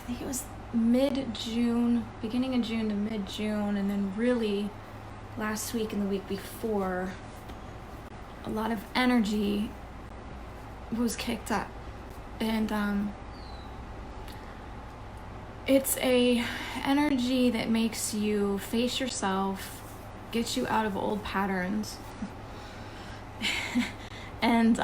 think it was mid-June, beginning of June to mid-June, and then really last week and the week before, a lot of energy was kicked up. And it's a energy that makes you face yourself, gets you out of old patterns, and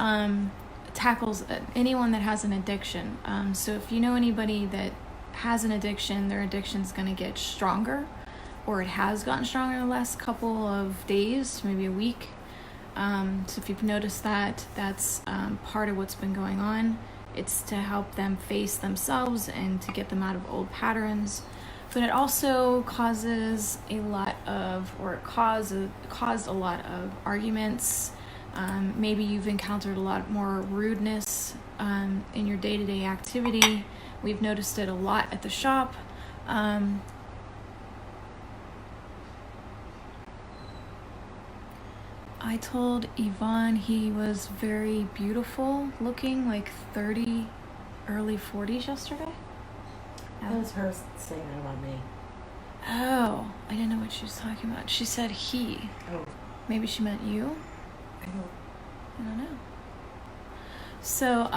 tackles anyone that has an addiction. So if you know anybody that has an addiction, their addiction's going to get stronger, or it has gotten stronger in the last couple of days, maybe a week. So if you've noticed that, that's part of what's been going on. It's to help them face themselves and to get them out of old patterns. But it also causes a lot of, or it caused a lot of arguments. Maybe you've encountered a lot more rudeness in your day-to-day activity. We've noticed it a lot at the shop. I told Yvonne he was very beautiful looking, like 30, early 40s yesterday. That was her saying that about me. Oh, I didn't know what she was talking about. She said he. Oh. Maybe she meant you? I don't know. So,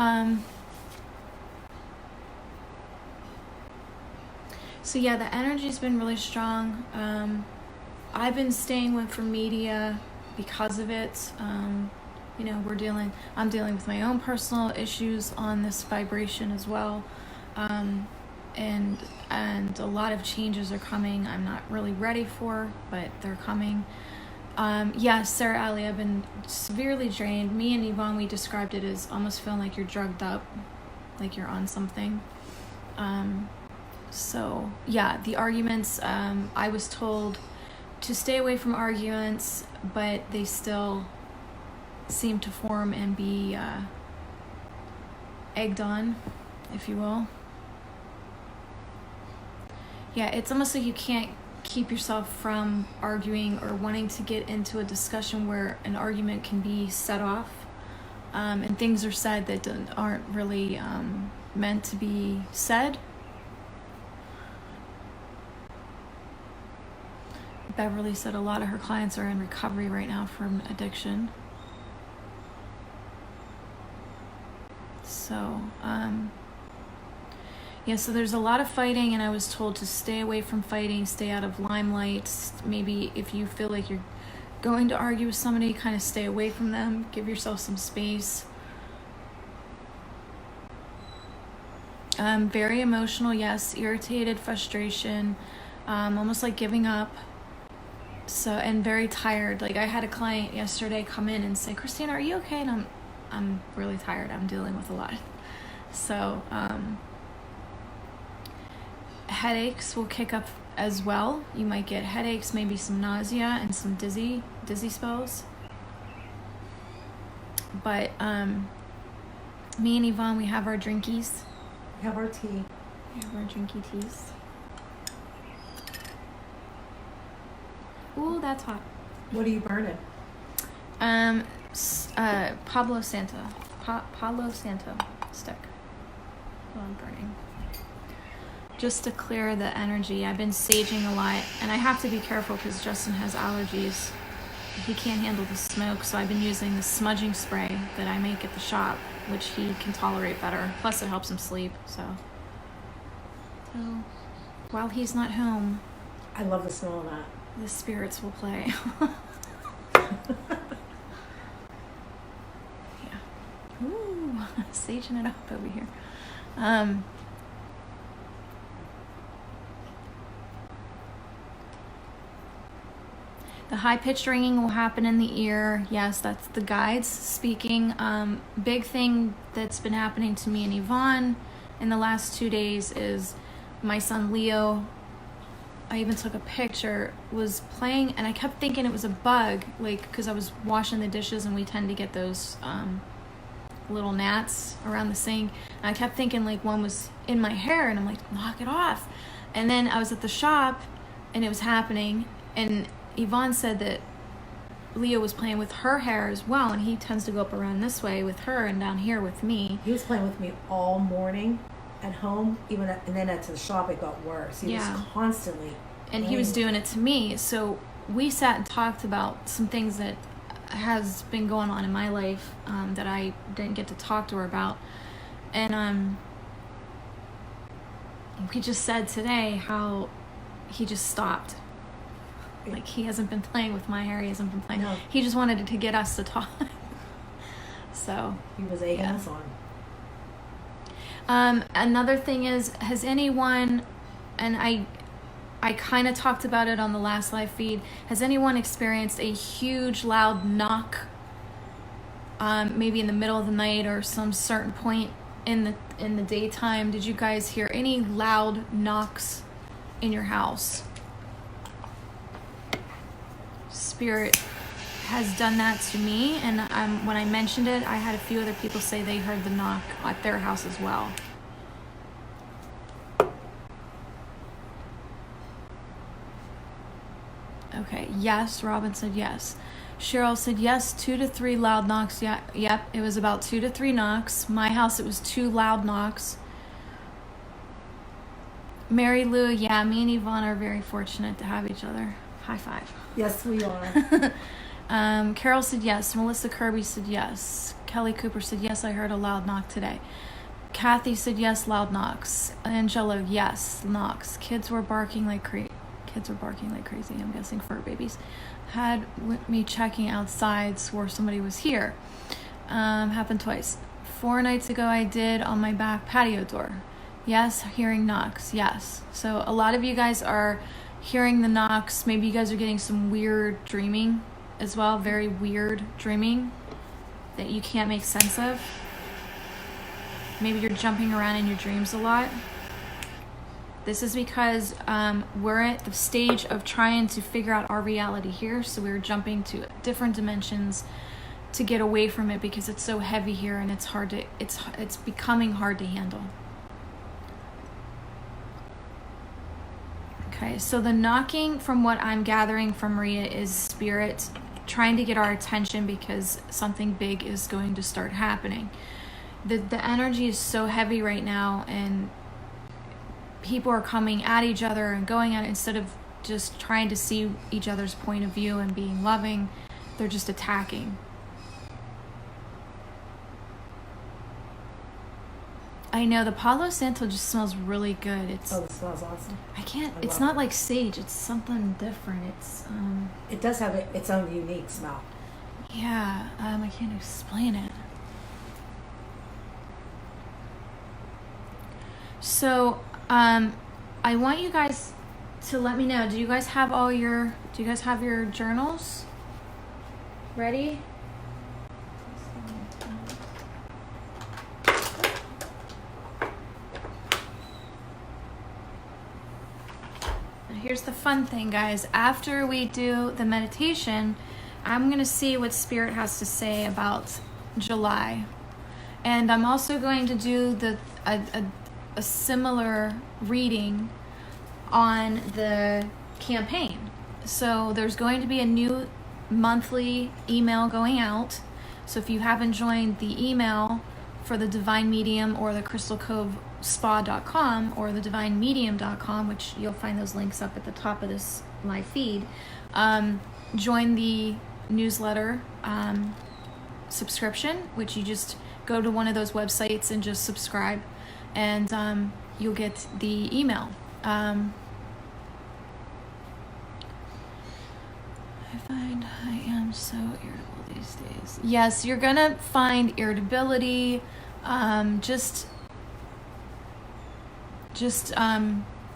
so yeah, the energy's been really strong. I've been staying away from media because of it. You know, I'm dealing with my own personal issues on this vibration as well. And a lot of changes are coming I'm not really ready for, but they're coming. Sarah Ali, I've been severely drained. Me and Yvonne, we described it as almost feeling like you're drugged up, like you're on something. So yeah, the arguments, I was told to stay away from arguments, but they still seem to form and be egged on, if you will. Yeah, it's almost like you can't keep yourself from arguing or wanting to get into a discussion where an argument can be set off, and things are said that aren't really meant to be said. Beverly said a lot of her clients are in recovery right now from addiction. So, so there's a lot of fighting, and I was told to stay away from fighting, stay out of limelight. Maybe if you feel like you're going to argue with somebody, kind of stay away from them, give yourself some space. Very emotional, yes, irritated, frustration, almost like giving up. So, and very tired. Like I had a client yesterday come in and say, Christina, are you okay? And I'm really tired. I'm dealing with a lot. So, headaches will kick up as well. You might get headaches, maybe some nausea and some dizzy spells. But me and Yvonne, we have our drinkies. We have our tea. We have our drinky teas. Ooh, that's hot. What are you burning? Palo Santo stick. What I'm burning. Just to clear the energy. I've been saging a lot, and I have to be careful because Justin has allergies. He can't handle the smoke, so I've been using the smudging spray that I make at the shop, which he can tolerate better. Plus, it helps him sleep. So while he's not home, I love the smell of that. The spirits will play. Yeah. Ooh, saging it up over here. The high-pitched ringing will happen in the ear. Yes, that's the guides speaking. Big thing that's been happening to me and Yvonne in the last 2 days is my son Leo, I even took a picture, was playing, and I kept thinking it was a bug, like, because I was washing the dishes and we tend to get those little gnats around the sink. And I kept thinking like one was in my hair, and I'm like, knock it off. And then I was at the shop and it was happening, and Yvonne said that Leo was playing with her hair as well, and he tends to go up around this way with her and down here with me. He was playing with me all morning, at home, and then at the shop, it got worse. He was constantly. And he was doing it to me. So we sat and talked about some things that has been going on in my life that I didn't get to talk to her about. And we just said today how he just stopped. Like, he hasn't been playing with my hair. He hasn't been playing. No. He just wanted to get us to talk. So he was egging us on. Another thing is, has anyone, and I kind of talked about it on the last live feed, has anyone experienced a huge loud knock, maybe in the middle of the night or some certain point in the daytime? Did you guys hear any loud knocks in your house? Spirit has done that to me, and when I mentioned it, I had a few other people say they heard the knock at their house as well. Okay, yes, Robin said yes. Cheryl said yes, 2 to 3 loud knocks. Yeah, yep, it was about 2 to 3 knocks. My house, it was 2 loud knocks. Mary Lou, yeah, me and Yvonne are very fortunate to have each other. High five. Yes, we are. Carol said yes. Melissa Kirby said yes. Kelly Cooper said yes, I heard a loud knock today. Kathy said yes, loud knocks. Angela, yes, knocks. Kids were barking like crazy. I'm guessing fur babies. Had me checking outside, swore somebody was here. Happened twice. 4 nights ago I did on my back patio door. Yes, hearing knocks. Yes. So a lot of you guys are hearing the knocks. Maybe you guys are getting some weird dreaming as well. Very weird dreaming that you can't make sense of. Maybe you're jumping around in your dreams a lot. This is because we're at the stage of trying to figure out our reality here. So we're jumping to different dimensions to get away from it because it's so heavy here and it's becoming hard to handle. Okay, so the knocking, from what I'm gathering from Maria, is spirit trying to get our attention because something big is going to start happening. The energy is so heavy right now, and people are coming at each other and going at it instead of just trying to see each other's point of view and being loving. They're just attacking. I know the Palo Santo just smells really good. It smells awesome. It's not like sage. It's something different. It does have its own unique smell. Yeah, I can't explain it. So, I want you guys to let me know. Do you guys have your journals ready? Here's the fun thing, guys. After we do the meditation, I'm going to see what Spirit has to say about July. And I'm also going to do a similar reading on the campaign. So there's going to be a new monthly email going out. So if you haven't joined the email for the Divine Medium or the Crystal Cove spa.com or the divinemedium.com, which you'll find those links up at the top of this live feed, join the newsletter subscription, which you just go to one of those websites and just subscribe, and you'll get the email. I find I am so irritable these days. Yes, you're gonna find irritability,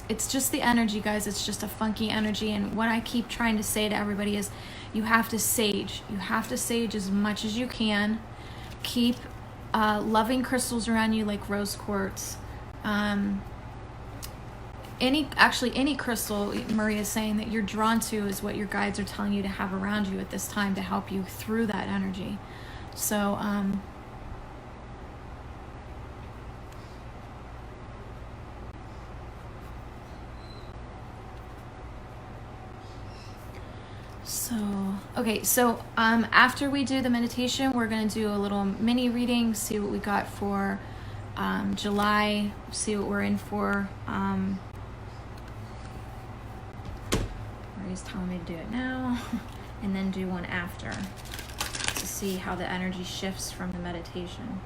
it's just the energy, guys. It's just a funky energy. And what I keep trying to say to everybody is you have to sage. You have to sage as much as you can. Keep loving crystals around you like rose quartz. Any crystal, Maria is saying, that you're drawn to is what your guides are telling you to have around you at this time to help you through that energy. So, after we do the meditation, we're going to do a little mini reading, see what we got for July, see what we're in for. Maria's telling me to do it now, and then do one after to see how the energy shifts from the meditation.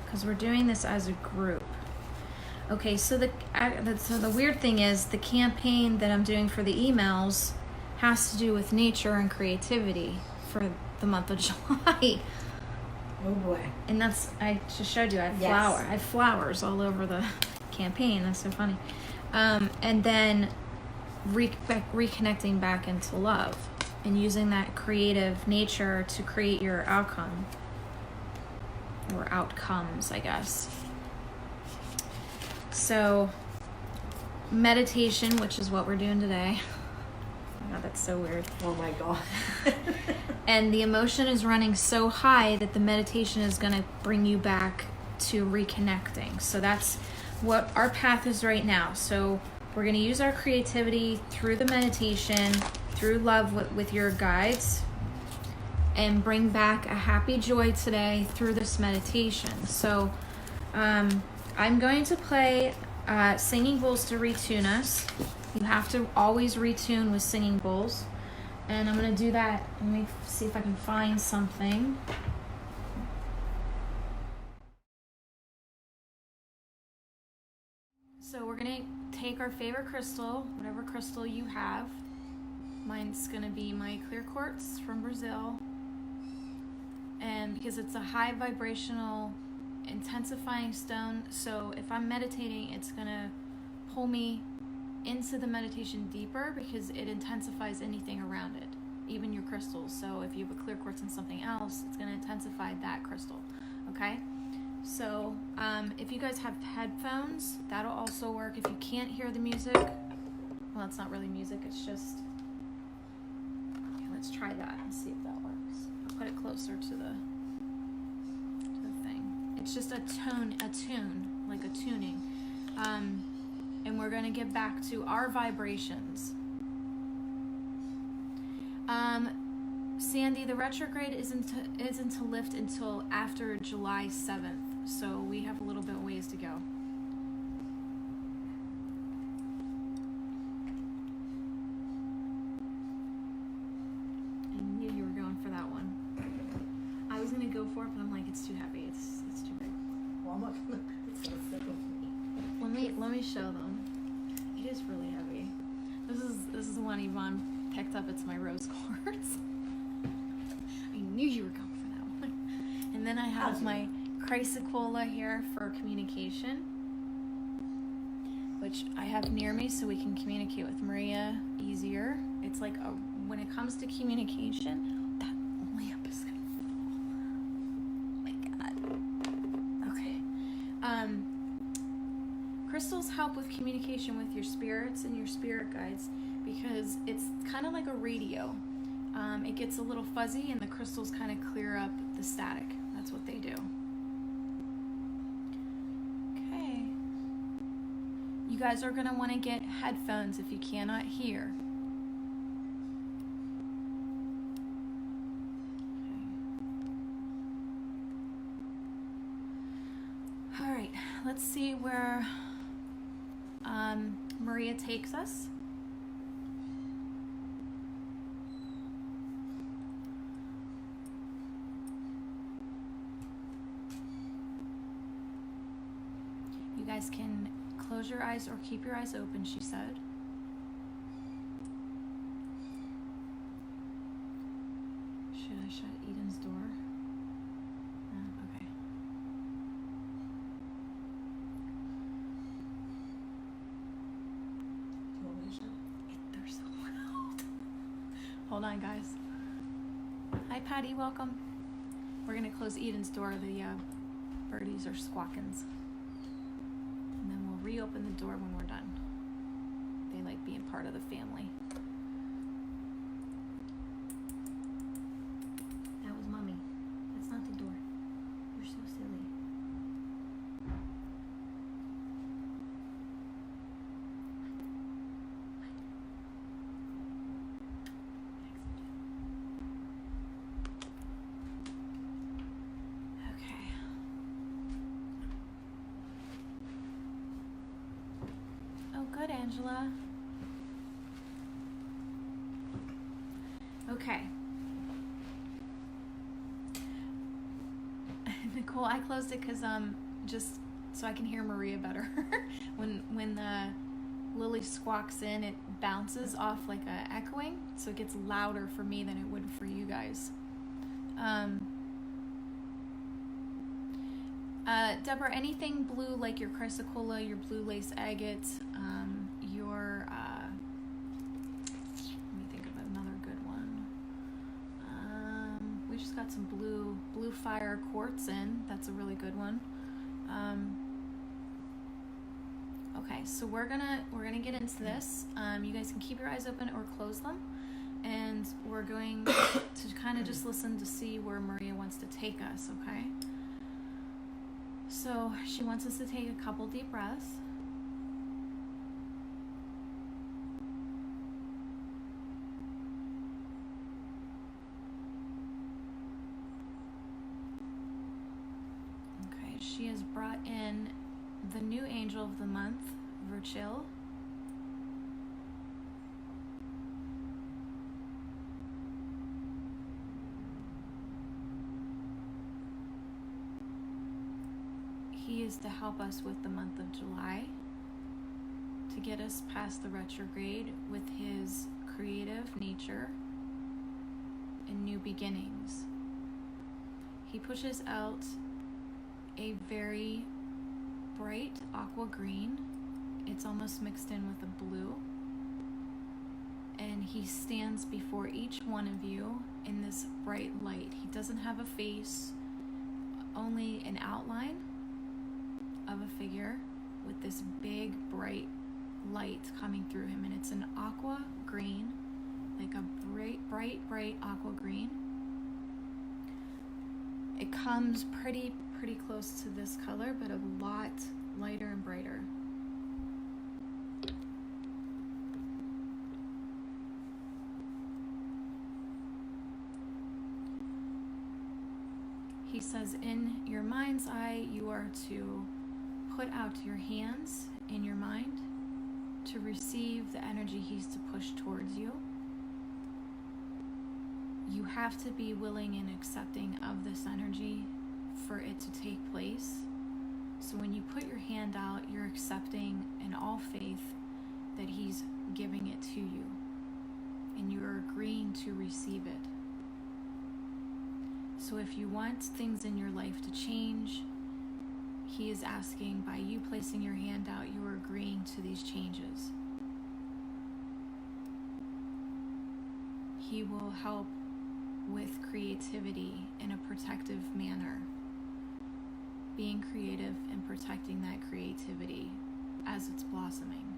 Because we're doing this as a group. Okay, so the weird thing is the campaign that I'm doing for the emails has to do with nature and creativity for the month of July. Oh boy. And that's, I just showed you, I have I have flowers all over the campaign. That's so funny. And then reconnecting back into love and using that creative nature to create your outcome. Or outcomes, I guess. So, meditation, which is what we're doing today. Oh God, that's so weird. Oh my God. And the emotion is running so high that the meditation is going to bring you back to reconnecting. So that's what our path is right now. So we're going to use our creativity through the meditation, through love with your guides, and bring back a happy joy today through this meditation. So I'm going to play singing bowls to retune us. You have to always retune with singing bowls. And I'm going to do that. Let me see if I can find something. So we're going to take our favorite crystal, whatever crystal you have. Mine's going to be my clear quartz from Brazil. And because it's a high vibrational intensifying stone, so if I'm meditating, it's gonna pull me into the meditation deeper because it intensifies anything around it, even your crystals. So if you have a clear quartz and something else, it's gonna intensify that crystal. Okay, so if you guys have headphones, that'll also work. If you can't hear the music, well, it's not really music, it's just, okay, let's try that and see if that works. Put it closer to the thing. It's just a tune, like a tuning. And we're gonna get back to our vibrations. Sandy, the retrograde isn't to lift until after July 7th, so we have a little bit of ways to go. I knew you were going for that one. I was gonna go for it, but I'm like, it's too heavy. It's too big. Well, I'm not gonna. It's so sick of me. Let me show them. It is really heavy. This is the one Yvonne picked up. It's my rose quartz. I knew you were going for that one. And then I have my chrysocolla here for communication, which I have near me so we can communicate with Maria easier. It's like when it comes to communication, that lamp is gonna fall. Oh my God. Okay. Crystals help with communication with your spirits and your spirit guides because it's kind of like a radio. It gets a little fuzzy and the crystals kind of clear up the static. That's what they do. Okay. You guys are going to want to get headphones if you cannot hear. Okay. All right, let's see where Maria takes us. You guys can close your eyes or keep your eyes open, she said. Should I shut Eden's door? Okay. They're so loud. Hold on, guys. Hi, Patty. Welcome. We're gonna close Eden's door. The birdies are squawkins. And then we'll reopen the door when we're done. They like being part of the family. That was Mommy. That's not the door. You're so silly. Angela. Okay. Nicole, I closed it because just so I can hear Maria better. when the lily squawks in, it bounces off like a echoing, so it gets louder for me than it would for you guys. Deborah, anything blue like your chrysocolla, your blue lace agate, your let me think of another good one. We just got some blue fire quartz in. That's a really good one. Okay, so we're gonna get into this. You guys can keep your eyes open or close them, and we're going to kind of just listen to see where Maria wants to take us. Okay. So she wants us to take a couple deep breaths. Okay, she has brought in the new angel of the month, Virgil. He is to help us with the month of July, to get us past the retrograde with his creative nature and new beginnings. He pushes out a very bright aqua green. It's almost mixed in with a blue. And he stands before each one of you in this bright light. He doesn't have a face, only an outline of a figure with this big bright light coming through him, and it's an aqua green, like a bright aqua green. It comes pretty close to this color, but a lot lighter and brighter. He says, in your mind's eye, you are to put out your hands in your mind to receive the energy he's to push towards you. You have to be willing and accepting of this energy for it to take place. So when you put your hand out, you're accepting in all faith that he's giving it to you, and you're agreeing to receive it. So if you want things in your life to change, he is asking, by you placing your hand out, you are agreeing to these changes. He will help with creativity in a protective manner, being creative and protecting that creativity as it's blossoming.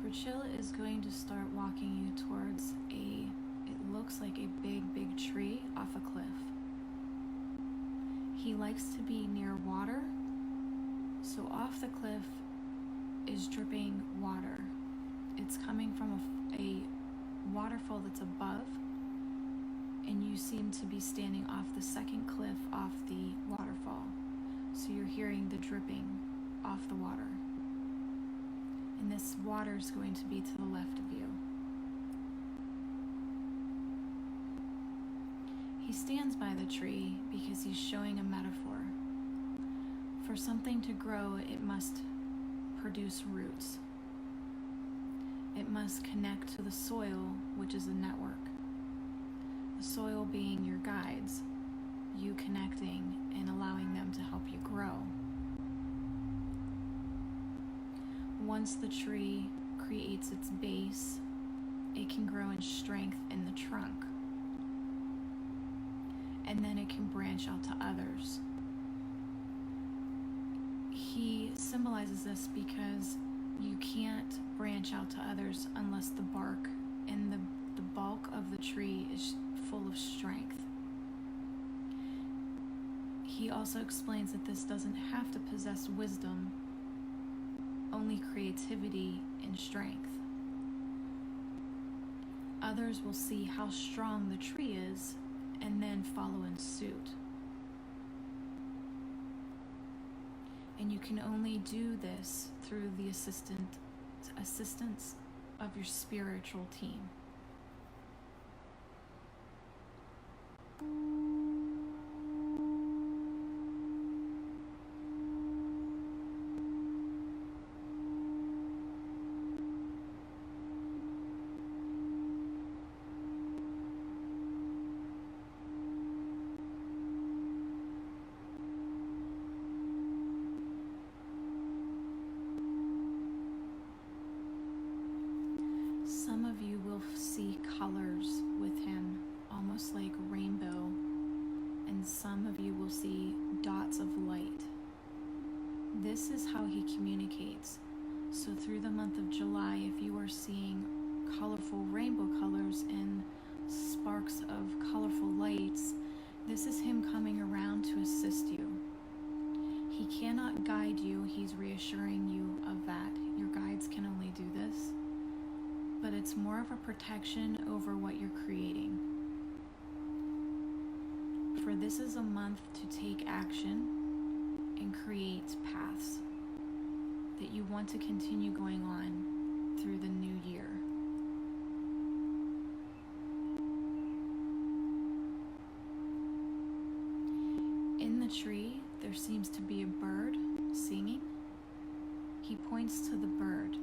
Virgil is going to start walking you towards it looks like a big tree off a cliff. He likes to be near water, so off the cliff is dripping water. It's coming from a waterfall that's above, and you seem to be standing off the second cliff off the waterfall. So you're hearing the dripping off the water. And this water is going to be to the left of you. He stands by the tree because he's showing a metaphor. For something to grow, it must produce roots. It must connect to the soil, which is a network. The soil being your guides, you connecting and allowing them to help you grow. Once the tree creates its base, it can grow in strength in the trunk. And then it can branch out to others. He symbolizes this because you can't branch out to others unless the bark and the bulk of the tree is full of strength. He also explains that this doesn't have to possess wisdom, only creativity and strength. Others will see how strong the tree is and then follow in suit. And you can only do this through the assistance of your spiritual team. Some of you will see colors with him, almost like rainbow, and some of you will see dots of light. This is how he communicates. So through the month of July, if you are seeing colorful rainbow colors and sparks of colorful lights, this is him coming around to assist you. He cannot guide you, he's reassuring you of that. Your guides can only do this. But it's more of a protection over what you're creating. For this is a month to take action and create paths that you want to continue going on through the new year. In the tree, there seems to be a bird singing. He points to the bird.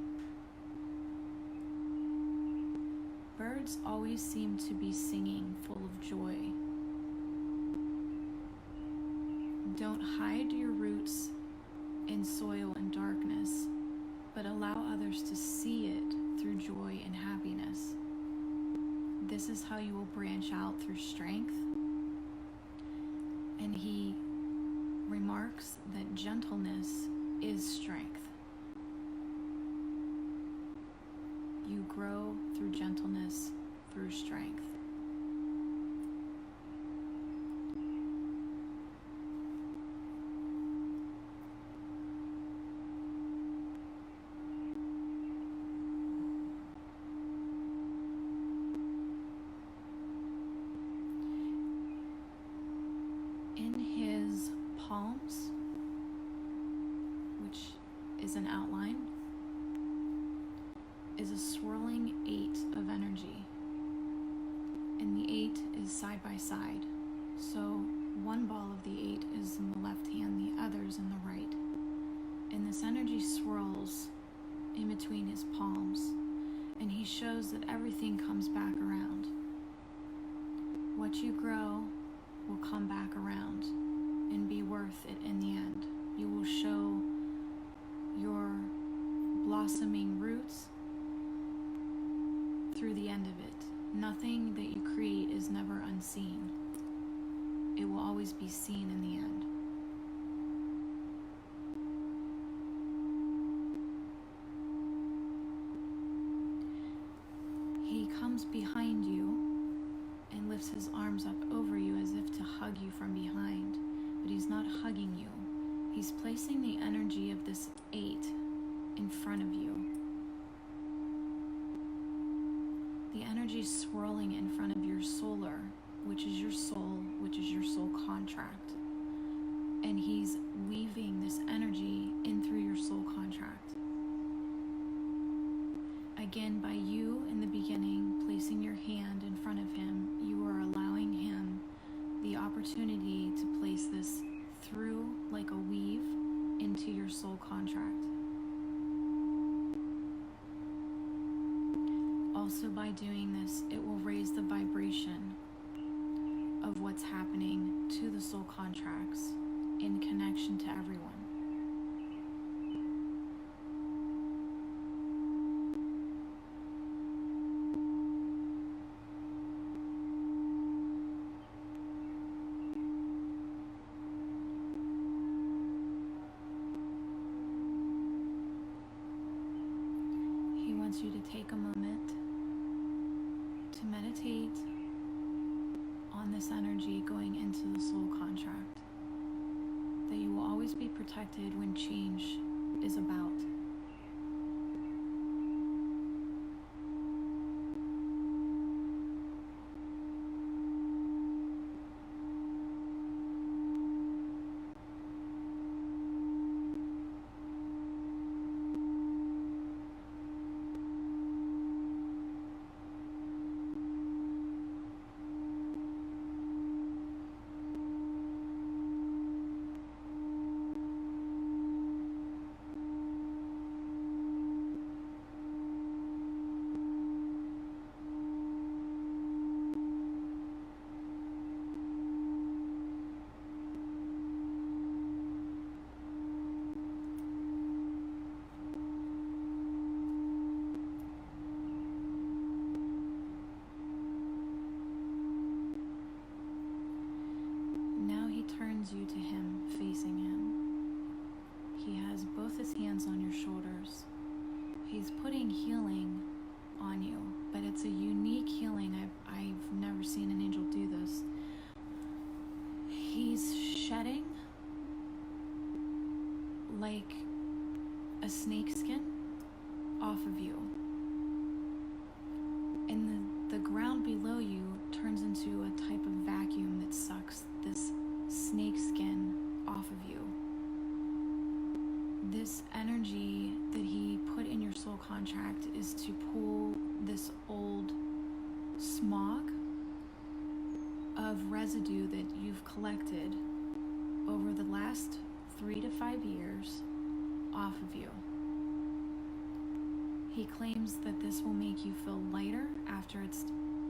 Birds always seem to be singing, full of joy. Don't hide your roots in soil and darkness, but allow others to see it through joy and happiness. This is how you will branch out through strength. And he remarks that gentleness is strength. You grow through gentleness, through strength. In his palms, which is an outline, is a swirling 8 of energy, and the 8 is side by side. So one ball of the 8 is in the left hand, the other is in the right. And this energy swirls in between his palms, and he shows that everything comes back around. What you grow will come back around and be worth it in the end. You will show your blossoming roots through the end of it. Nothing that you create is never unseen. It will always be seen in the end. He comes behind you and lifts his arms up over you as if to hug you from behind, but he's not hugging you. He's placing the energy of this 8 in front of you. The energy is swirling in front of your solar, which is your soul, which is your soul contract. And he's weaving this energy in through your soul contract. Again, by you in the beginning placing your hand in front of him, you are allowing him the opportunity to place this through like a weave into your soul contract. Also, by doing this, it will raise the vibration of what's happening to the soul contracts in connection to everyone. He wants you to take a moment to meditate on this energy going into the soul contract. That you will always be protected when change is about. Turns you to him, facing him. He has both his hands on your shoulders. He's putting healing on you, but it's a unique healing. I've never seen an angel do this. He's shedding like a snake skin off of you. And the ground below you turns into a type of vacuum that sucks this snake skin off of you. This energy that he put in your soul contract is to pull this old smog of residue that you've collected over the last 3 to 5 years off of you. He claims that this will make you feel lighter after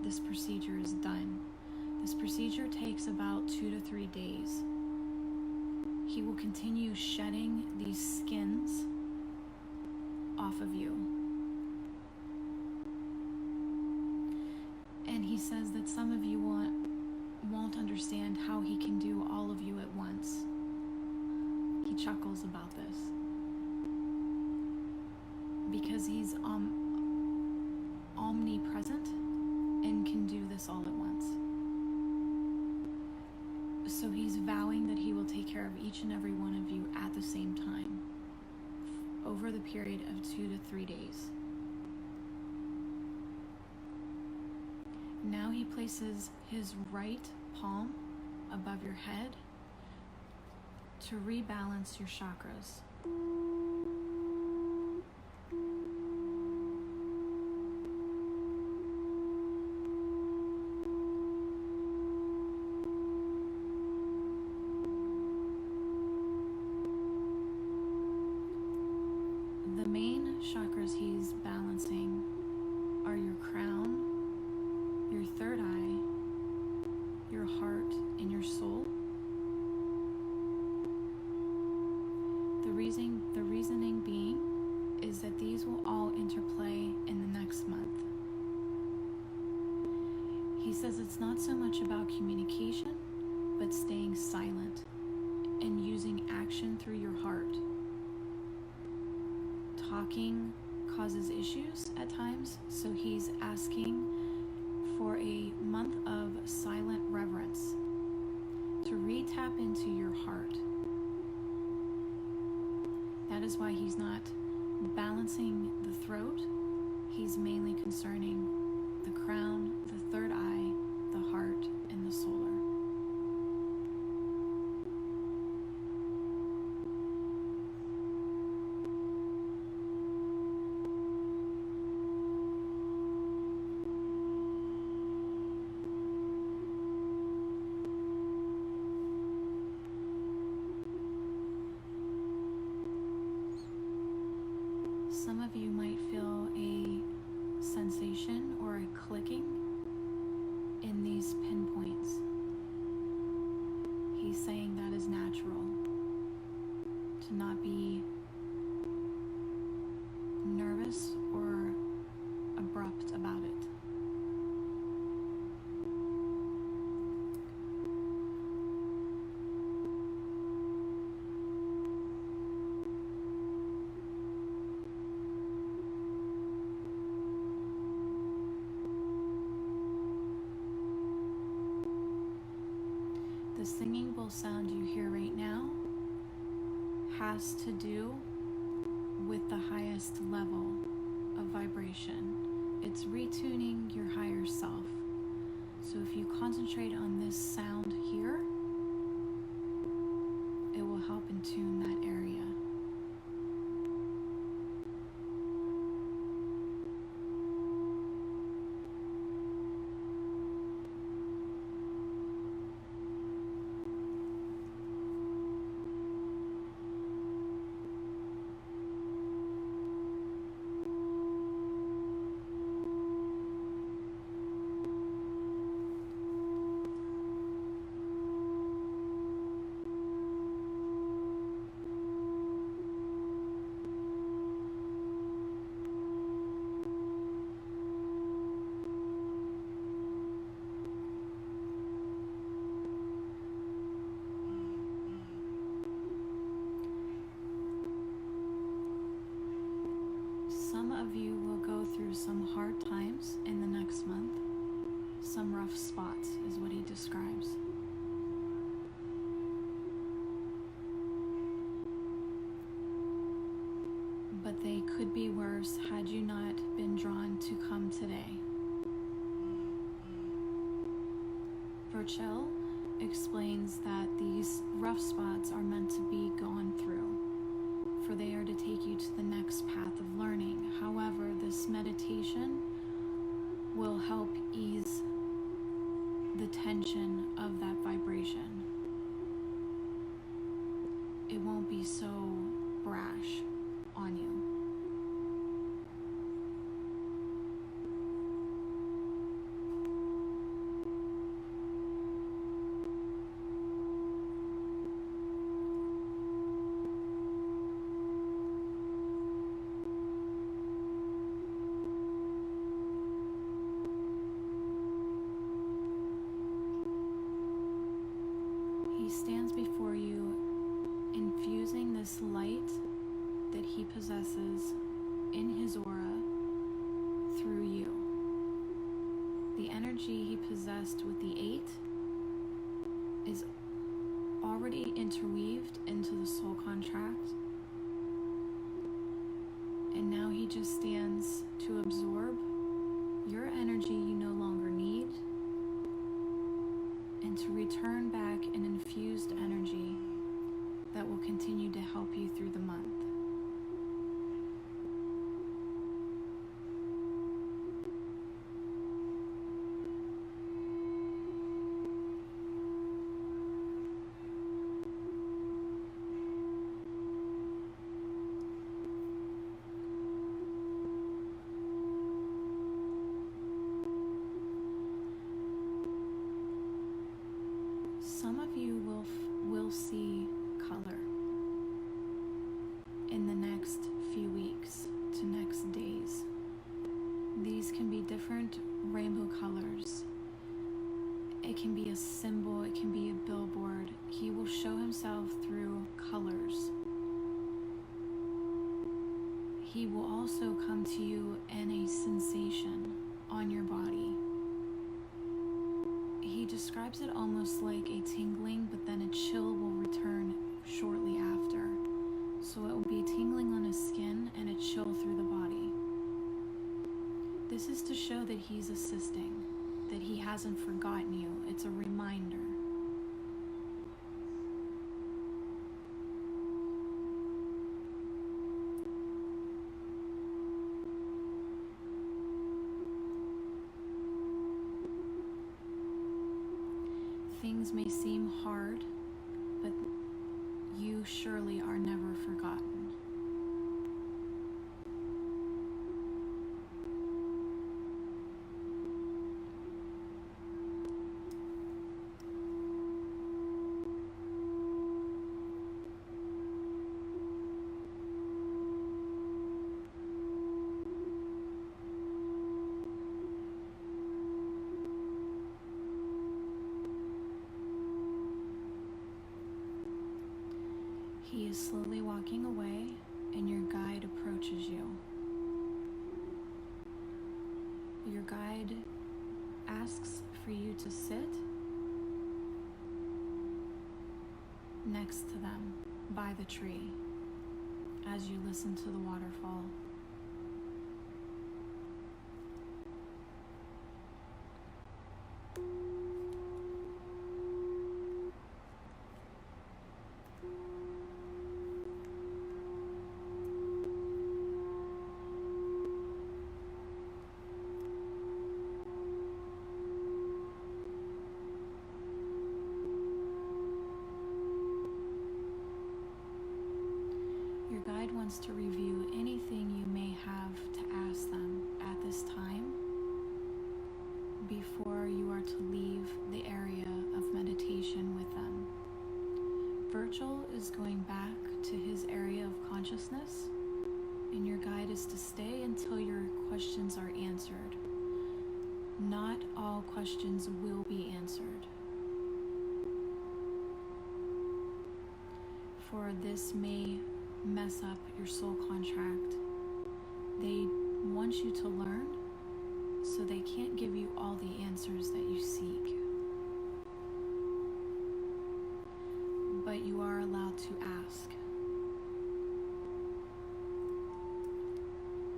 this procedure is done. This procedure takes about 2 to 3 days. He will continue shedding these skins off of you. And he says that some of you won't understand how he can do all of you at once. He chuckles about this. Because he's omnipresent and can do this all at once. So he's vowing that he will take care of each and every one of you at the same time over the period of 2 to 3 days. Now he places his right palm above your head to rebalance your chakras. The main chakras he's balancing are your crown, your third eye, your heart, and your soul. The reasoning being is that these will all interplay in the next month. He says it's not so much about communication, but staying silent and using action through your heart. Talking causes issues at times, so he's asking for a month of silent reverence to re-tap into your heart. That is why he's not balancing the throat. He's mainly concerning the crown, the third eye, the heart, and the solar. Some of you might feel a sensation The singing bowl sound you hear right now has to do with the highest level of vibration. It's retuning your higher self. So if you concentrate on this sound here, it will help in tune that area. Some of you will go through some hard times in the next month. Some rough spots is what he describes. But they could be worse had you not been drawn to come today. Virchel explains that these rough spots are meant to be gone through, for they are to take you to the next path of learning. However, this meditation will help ease the tension of that vibration. It won't be so brash on you. He stands before you, infusing this light that he possesses in his aura through you. The energy he possessed with the 8 is already interweaved into the soul contract, and now he just stands to absorb your energy you no longer need, and to return back an infused energy that will continue to help you through the month. Some of you will see color in the next few weeks to next days. These can be different rainbow colors. It can be a symbol, it can be a billboard. He will show himself through colors. He will also come to you in a sensation on your body. He describes it almost like a tingling, but then a chill will return shortly after. So it will be tingling on his skin and a chill through the body. This is to show that he's assisting, that he hasn't forgotten you. It's a reminder. Things may seem hard, but you surely are never forgotten. He is slowly walking away, and your guide approaches you. Your guide asks for you to sit next to them by the tree as you listen to the waterfall. Your guide wants to review anything you may have to ask them at this time before you are to leave the area of meditation with them. Virgil is going back to his area of consciousness, and your guide is to stay until your questions are answered. Not all questions will be answered, for this may mess up your soul contract. They want you to learn, so they can't give you all the answers that you seek. But you are allowed to ask.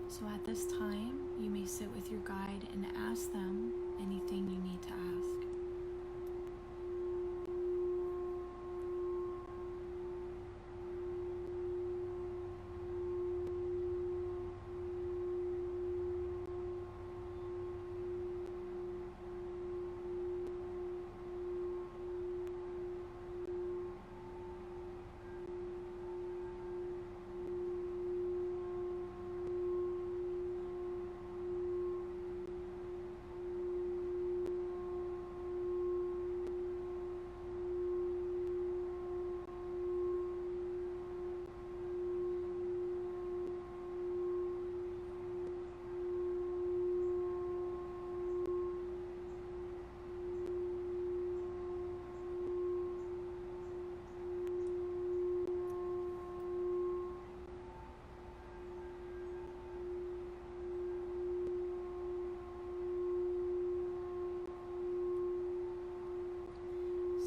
So at this time, you may sit with your guide and ask them anything you need to ask.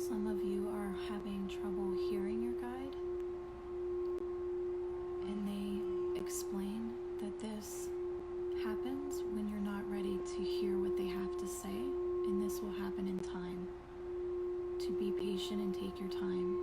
Some of you are having trouble hearing your guide, and they explain that this happens when you're not ready to hear what they have to say, and this will happen in time. To be patient and take your time.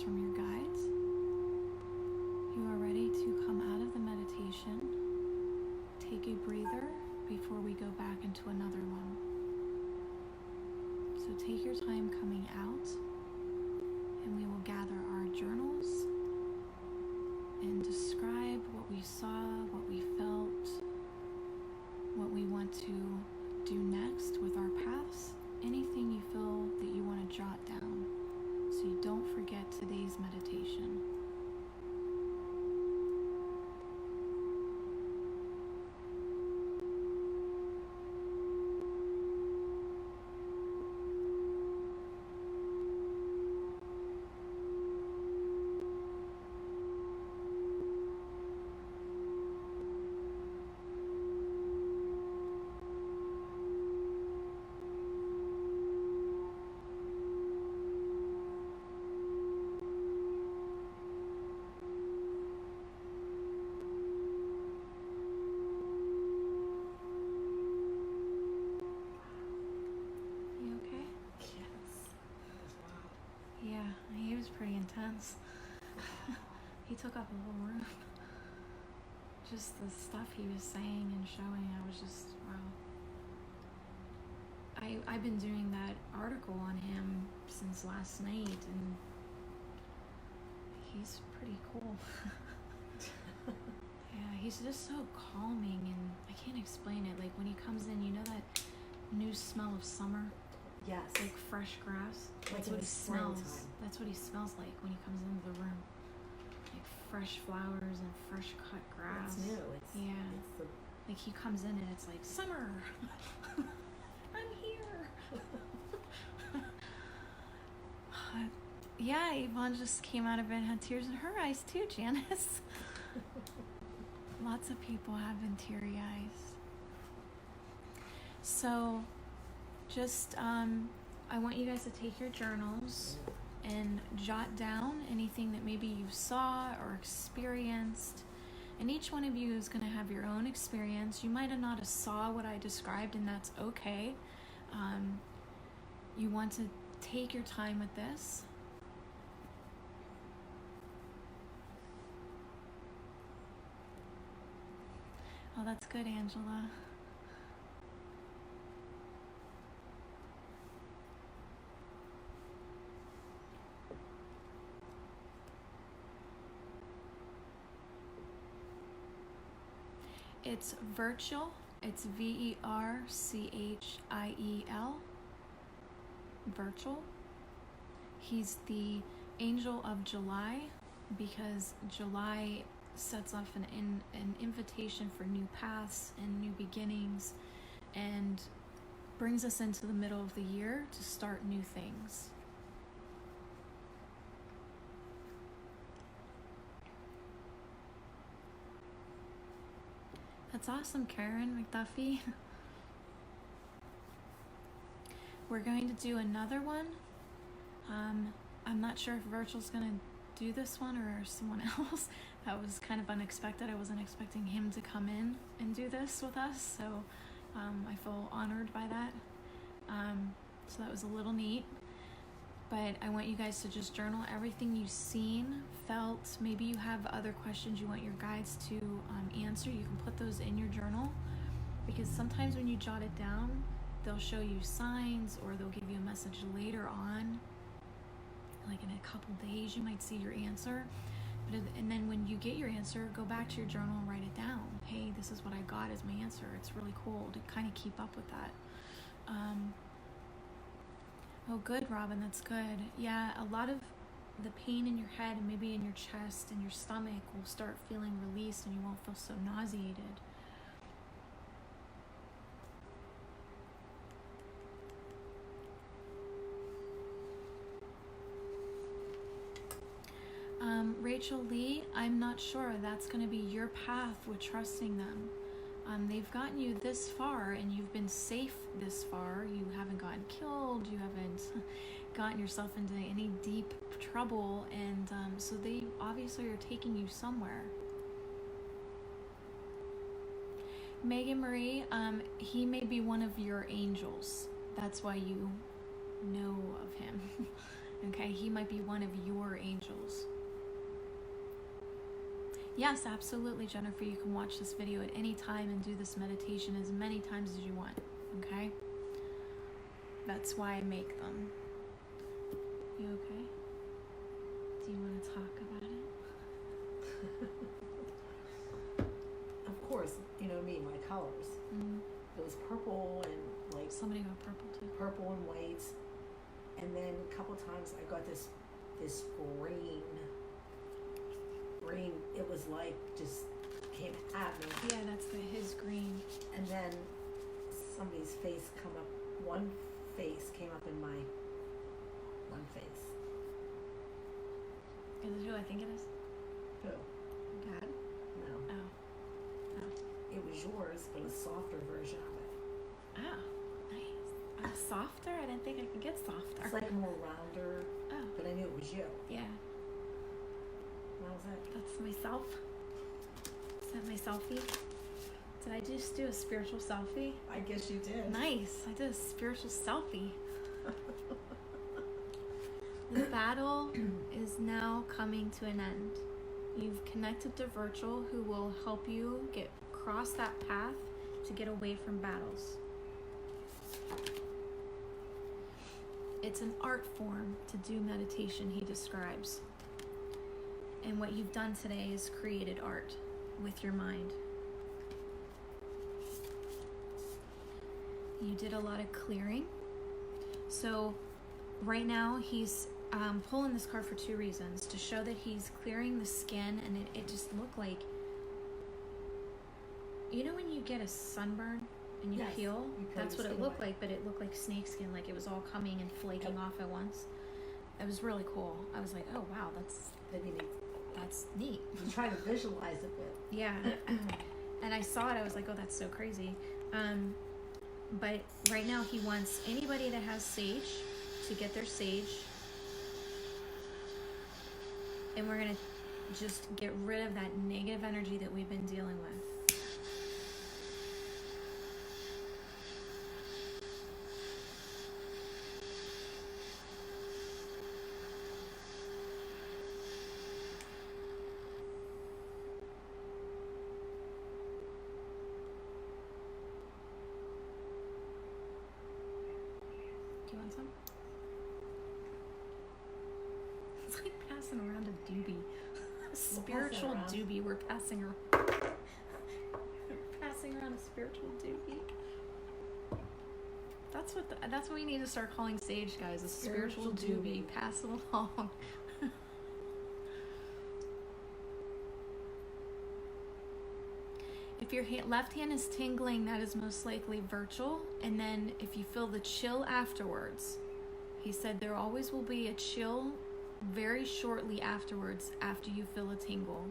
From your guides, you are ready to come out of the meditation. Take a breather before we go back into another one. So take your time coming out, and we will gather our journals and describe what we saw, what we felt, what we want to do next with our paths, anything you feel that you want to jot down, so you don't forget today's meditation. Yeah, he was pretty intense. He took up a whole room. Just the stuff he was saying and showing, I was just, wow. I've been doing that article on him since last night, and he's pretty cool. Yeah, he's just so calming, and I can't explain it. Like when he comes in, you know that new smell of summer? Yes. Like fresh grass. Like That's what he smells. That's what he smells like when he comes into the room. Like fresh flowers and fresh cut grass. It's new. It's like he comes in and it's like summer. I'm here. Yeah, Yvonne just came out of it and had tears in her eyes too, Janice. Lots of people have been teary eyes. So just I want you guys to take your journals and jot down anything that maybe you saw or experienced. And each one of you is going to have your own experience. You might have not have saw what I described, and that's okay. You want to take your time with this. Oh, that's good, Angela. It's Virchil. It's Verchiel. Virchil. He's the angel of July because July sets off an invitation for new paths and new beginnings and brings us into the middle of the year to start new things. That's awesome, Karen McDuffie. We're going to do another one. I'm not sure if Virgil's going to do this one or someone else. That was kind of unexpected. I wasn't expecting him to come in and do this with us, so I feel honored by that. So that was a little neat. But I want you guys to just journal everything you've seen, felt. Maybe you have other questions you want your guides to answer. You can put those in your journal, because sometimes when you jot it down, they'll show you signs or they'll give you a message later on. Like in a couple days, you might see your answer. And then when you get your answer, go back to your journal and write it down. Hey, this is what I got as my answer. It's really cool to kind of keep up with that. Oh, good, Robin. That's good. Yeah, a lot of the pain in your head and maybe in your chest and your stomach will start feeling released, and you won't feel so nauseated. Rachel Lee, I'm not sure. That's going to be your path with trusting them. They've gotten you this far, and you've been safe this far. You haven't gotten killed. You haven't gotten yourself into any deep trouble, and so they obviously are taking you somewhere. Megan Marie, he may be one of your angels. That's why you know of him. Okay, he might be one of your angels. Yes, absolutely, Jennifer. You can watch this video at any time and do this meditation as many times as you want, okay? That's why I make them. You okay? Do you want to talk about it? Of course, you know me, my colors. Mm-hmm. It was purple and like... Somebody got purple too. Purple and white. And then a couple times I got this green, it was like just came at me. Yeah, that's his green. And then somebody's face one face came up in my one face. Is it who I think it is? Who? God? No. Oh. It was yours, but a softer version of it. Oh, nice. Softer? I didn't think I could get softer. It's like more rounder, but I knew it was you. Yeah. What was that? That's myself. Is that my selfie? Did I just do a spiritual selfie? I guess you did. Nice. I did a spiritual selfie. The battle is now coming to an end. You've connected to Virtual, who will help you get across that path to get away from battles. It's an art form to do meditation, he describes. And what you've done today is created art with your mind. You did a lot of clearing. So right now he's pulling this card for two reasons. To show that he's clearing the skin, and it just looked like, you know when you get a sunburn and you peel? That's what it looked like, but it looked like snake skin, like it was all coming and flaking off at once. It was really cool. I was like, oh wow, that's neat. You try to visualize it, but yeah. And I saw it, I was like, oh, that's so crazy. But right now he wants anybody that has sage to get their sage. And we're going to just get rid of that negative energy that we've been dealing with. Do you want some? It's like passing around a doobie. A spiritual doobie. We're passing around. Passing around a spiritual doobie. That's what we need to start calling sage, guys. A spiritual doobie. Pass it along. If your left hand is tingling, that is most likely Virtual. And then if you feel the chill afterwards, he said there always will be a chill very shortly afterwards, after you feel a tingle.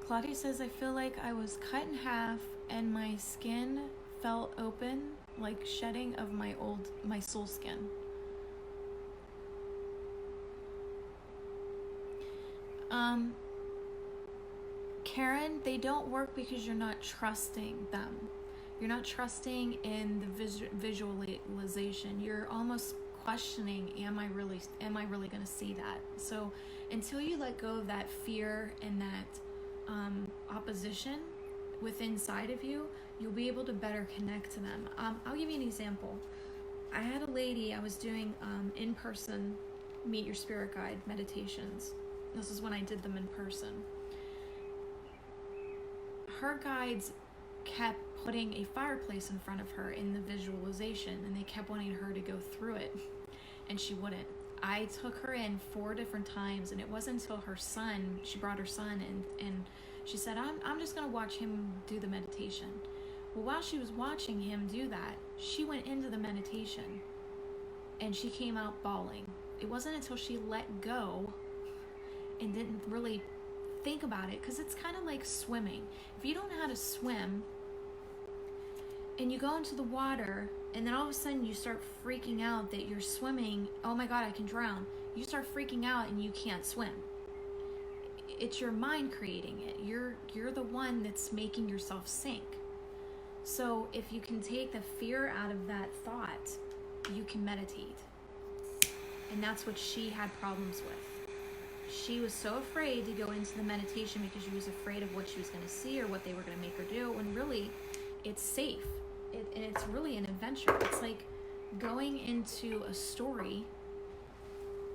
Claudia says, I feel like I was cut in half and my skin felt open, like shedding of my soul skin. Karen, they don't work because you're not trusting them. You're not trusting in the visualization. You're almost questioning, am I really going to see that? So until you let go of that fear and that opposition within inside of you, you'll be able to better connect to them. I'll give you an example. I had a lady, I was doing in-person Meet Your Spirit Guide meditations. This is when I did them in person. Her guides kept putting a fireplace in front of her in the visualization, and they kept wanting her to go through it, and she wouldn't. I took her in 4 different times, and it wasn't until she brought her son in, and she said, I'm just going to watch him do the meditation. Well, while she was watching him do that, she went into the meditation, and she came out bawling. It wasn't until she let go and didn't really think about it, because it's kind of like swimming. If you don't know how to swim and you go into the water and then all of a sudden you start freaking out that you're swimming, oh my god, I can drown, you start freaking out and you can't swim. It's your mind creating it. You're the one that's making yourself sink. So if you can take the fear out of that thought, you can meditate. And that's what she had problems with. She was so afraid to go into the meditation because she was afraid of what she was going to see or what they were going to make her do, when really it's safe. And it's really an adventure. It's like going into a story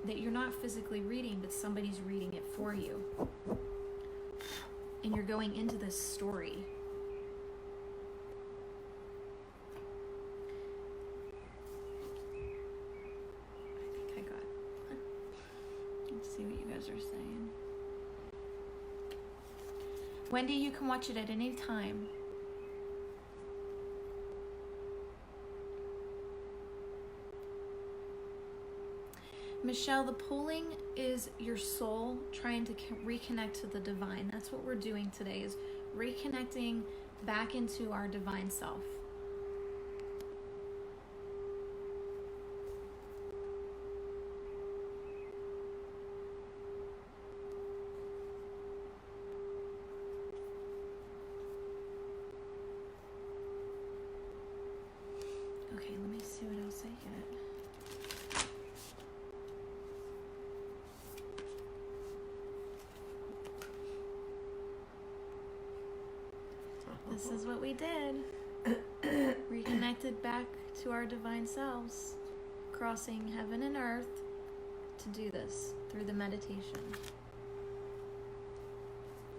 that you're not physically reading, but somebody's reading it for you. And you're going into this story. Let's see what you guys are saying. Wendy, you can watch it at any time. Michelle, the pulling is your soul trying to reconnect to the divine. That's what we're doing today, is reconnecting back into our divine self. Okay, let me see what else I get. This is what we did. Reconnected back to our divine selves, crossing heaven and earth to do this through the meditation.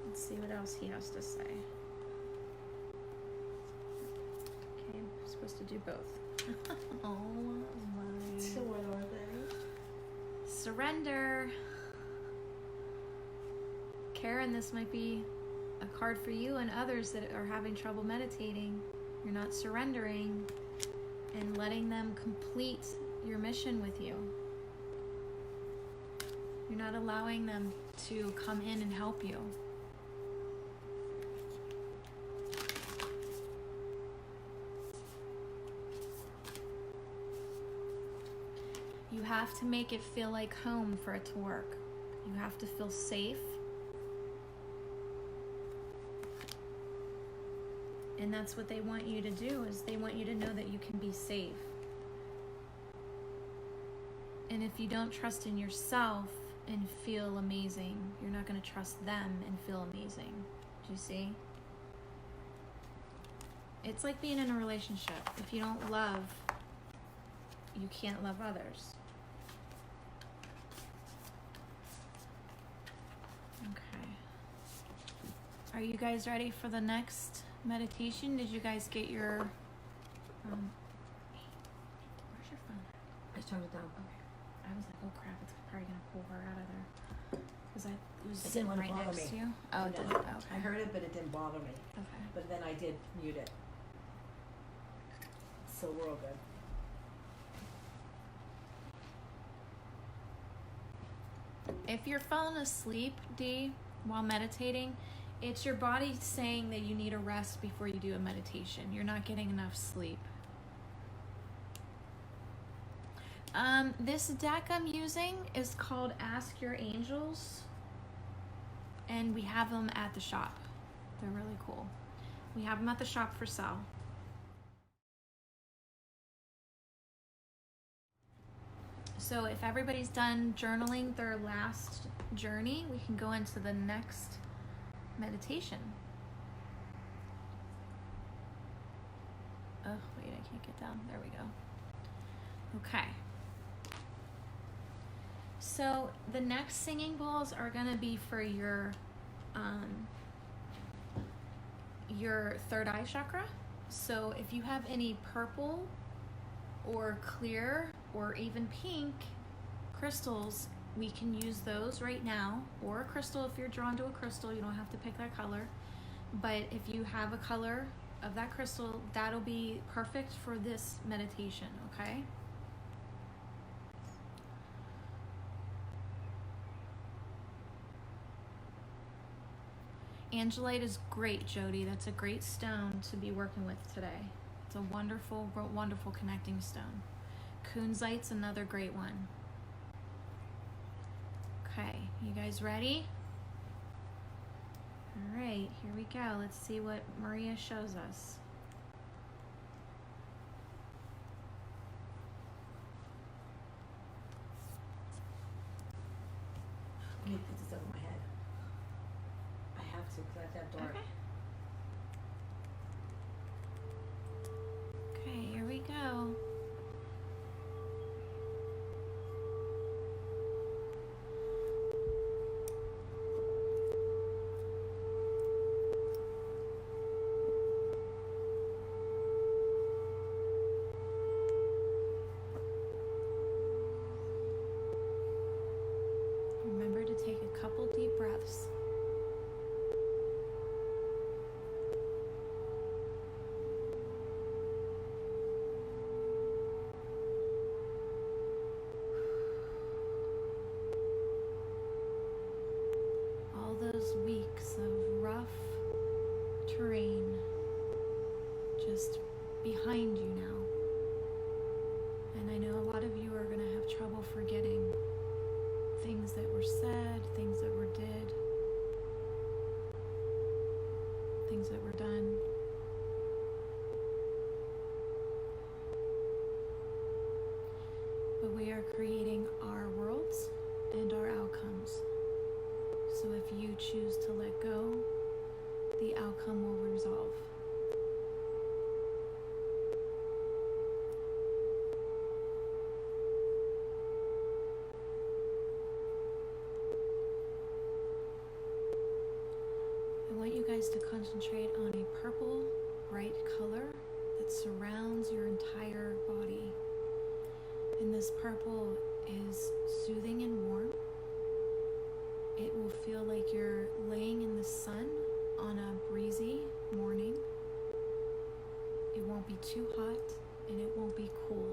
Let's see what else he has to say. Okay, I'm supposed to do both. Oh my. So what are they? Surrender. Karen, this might be a card for you and others that are having trouble meditating. You're not surrendering and letting them complete your mission with you. You're not allowing them to come in and help you. You have to make it feel like home for it to work. You have to feel safe. And that's what they want you to do, is they want you to know that you can be safe. And if you don't trust in yourself and feel amazing, you're not going to trust them and feel amazing. Do you see? It's like being in a relationship. If you don't love, you can't love others. Okay. Are you guys ready for the next meditation? Did you guys get your where's your phone? I turned it down. Okay. I was like, oh crap, it's probably gonna pull her out of there. Because I was It didn't sitting wanna right bother next me. to you. Oh, it No, didn't. Okay. I heard it, but it didn't bother me. Okay. But then I did mute it. So we're all good. If you're falling asleep, Dee, while meditating, it's your body saying that you need a rest before you do a meditation. You're not getting enough sleep. This deck I'm using is called Ask Your Angels, and we have them at the shop. They're really cool. We have them at the shop for sale. So if everybody's done journaling their last journey, we can go into the next meditation. Oh, wait, I can't get down. There we go. Okay. So the next singing bowls are going to be for your third eye chakra. So if you have any purple or clear or even pink crystals, we can use those right now, or a crystal. If you're drawn to a crystal, you don't have to pick that color, but if you have a color of that crystal, that'll be perfect for this meditation. Okay. Angelite is great, Jody. That's a great stone to be working with today. It's a wonderful, wonderful connecting stone. Kunzite's another great one. Okay, you guys ready? All right, here we go. Let's see what Maria shows us. Let me put this over my head. I have to, because I have that dark. Okay. Okay, here we go. Remember to take a couple deep breaths. All those weeks of rough terrain just behind you now. And I know a lot of you are going to have trouble forgetting things that were said, things that were did, things that were done. We are creating our worlds and our outcomes. So if you choose to let go, the outcome will resolve. I want you guys to concentrate on a purple, bright color that surrounds your entire body. And this purple is soothing and warm. It will feel like you're laying in the sun on a breezy morning. It won't be too hot and it won't be cool.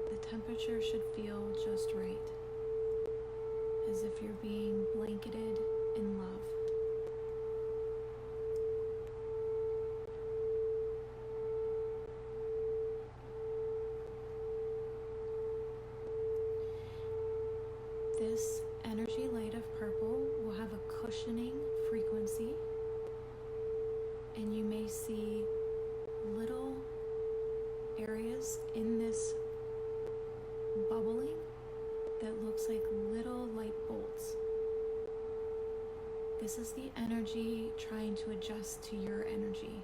The temperature should feel just right, as if you're being blanketed in love. This energy light of purple will have a cushioning frequency, and you may see little areas in this bubbling that looks like little light bolts. This is the energy trying to adjust to your energy.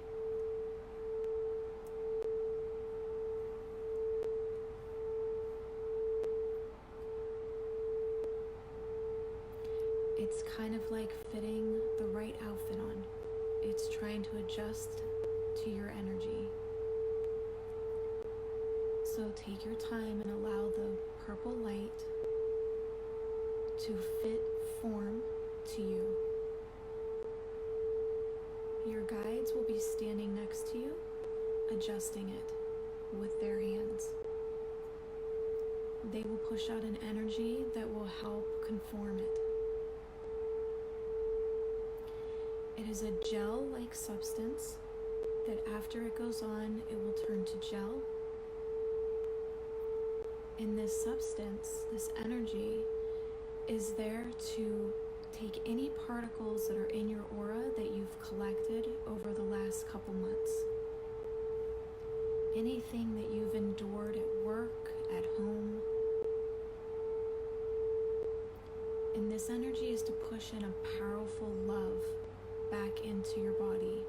It's kind of like fitting the right outfit on. It's trying to adjust to your energy. So take your time and allow the purple light to fit form to you. Your guides will be standing next to you, adjusting it with their hands. They will push out an energy that will help conform it. It is a gel-like substance that after it goes on, it will turn to gel. And this substance, this energy, is there to take any particles that are in your aura that you've collected over the last couple months. Anything that you've endured at work, at home. And this energy is to push in a powerful love back into your body.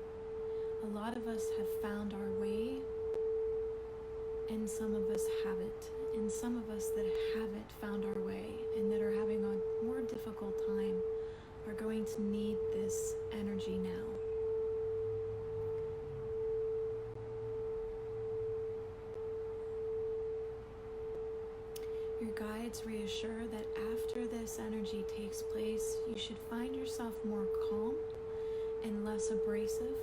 A lot of us have found our way, and some of us haven't. And some of us that haven't found our way and that are having a more difficult time are going to need this energy now. Your guides reassure that after this energy takes place, you should find yourself more calm and less abrasive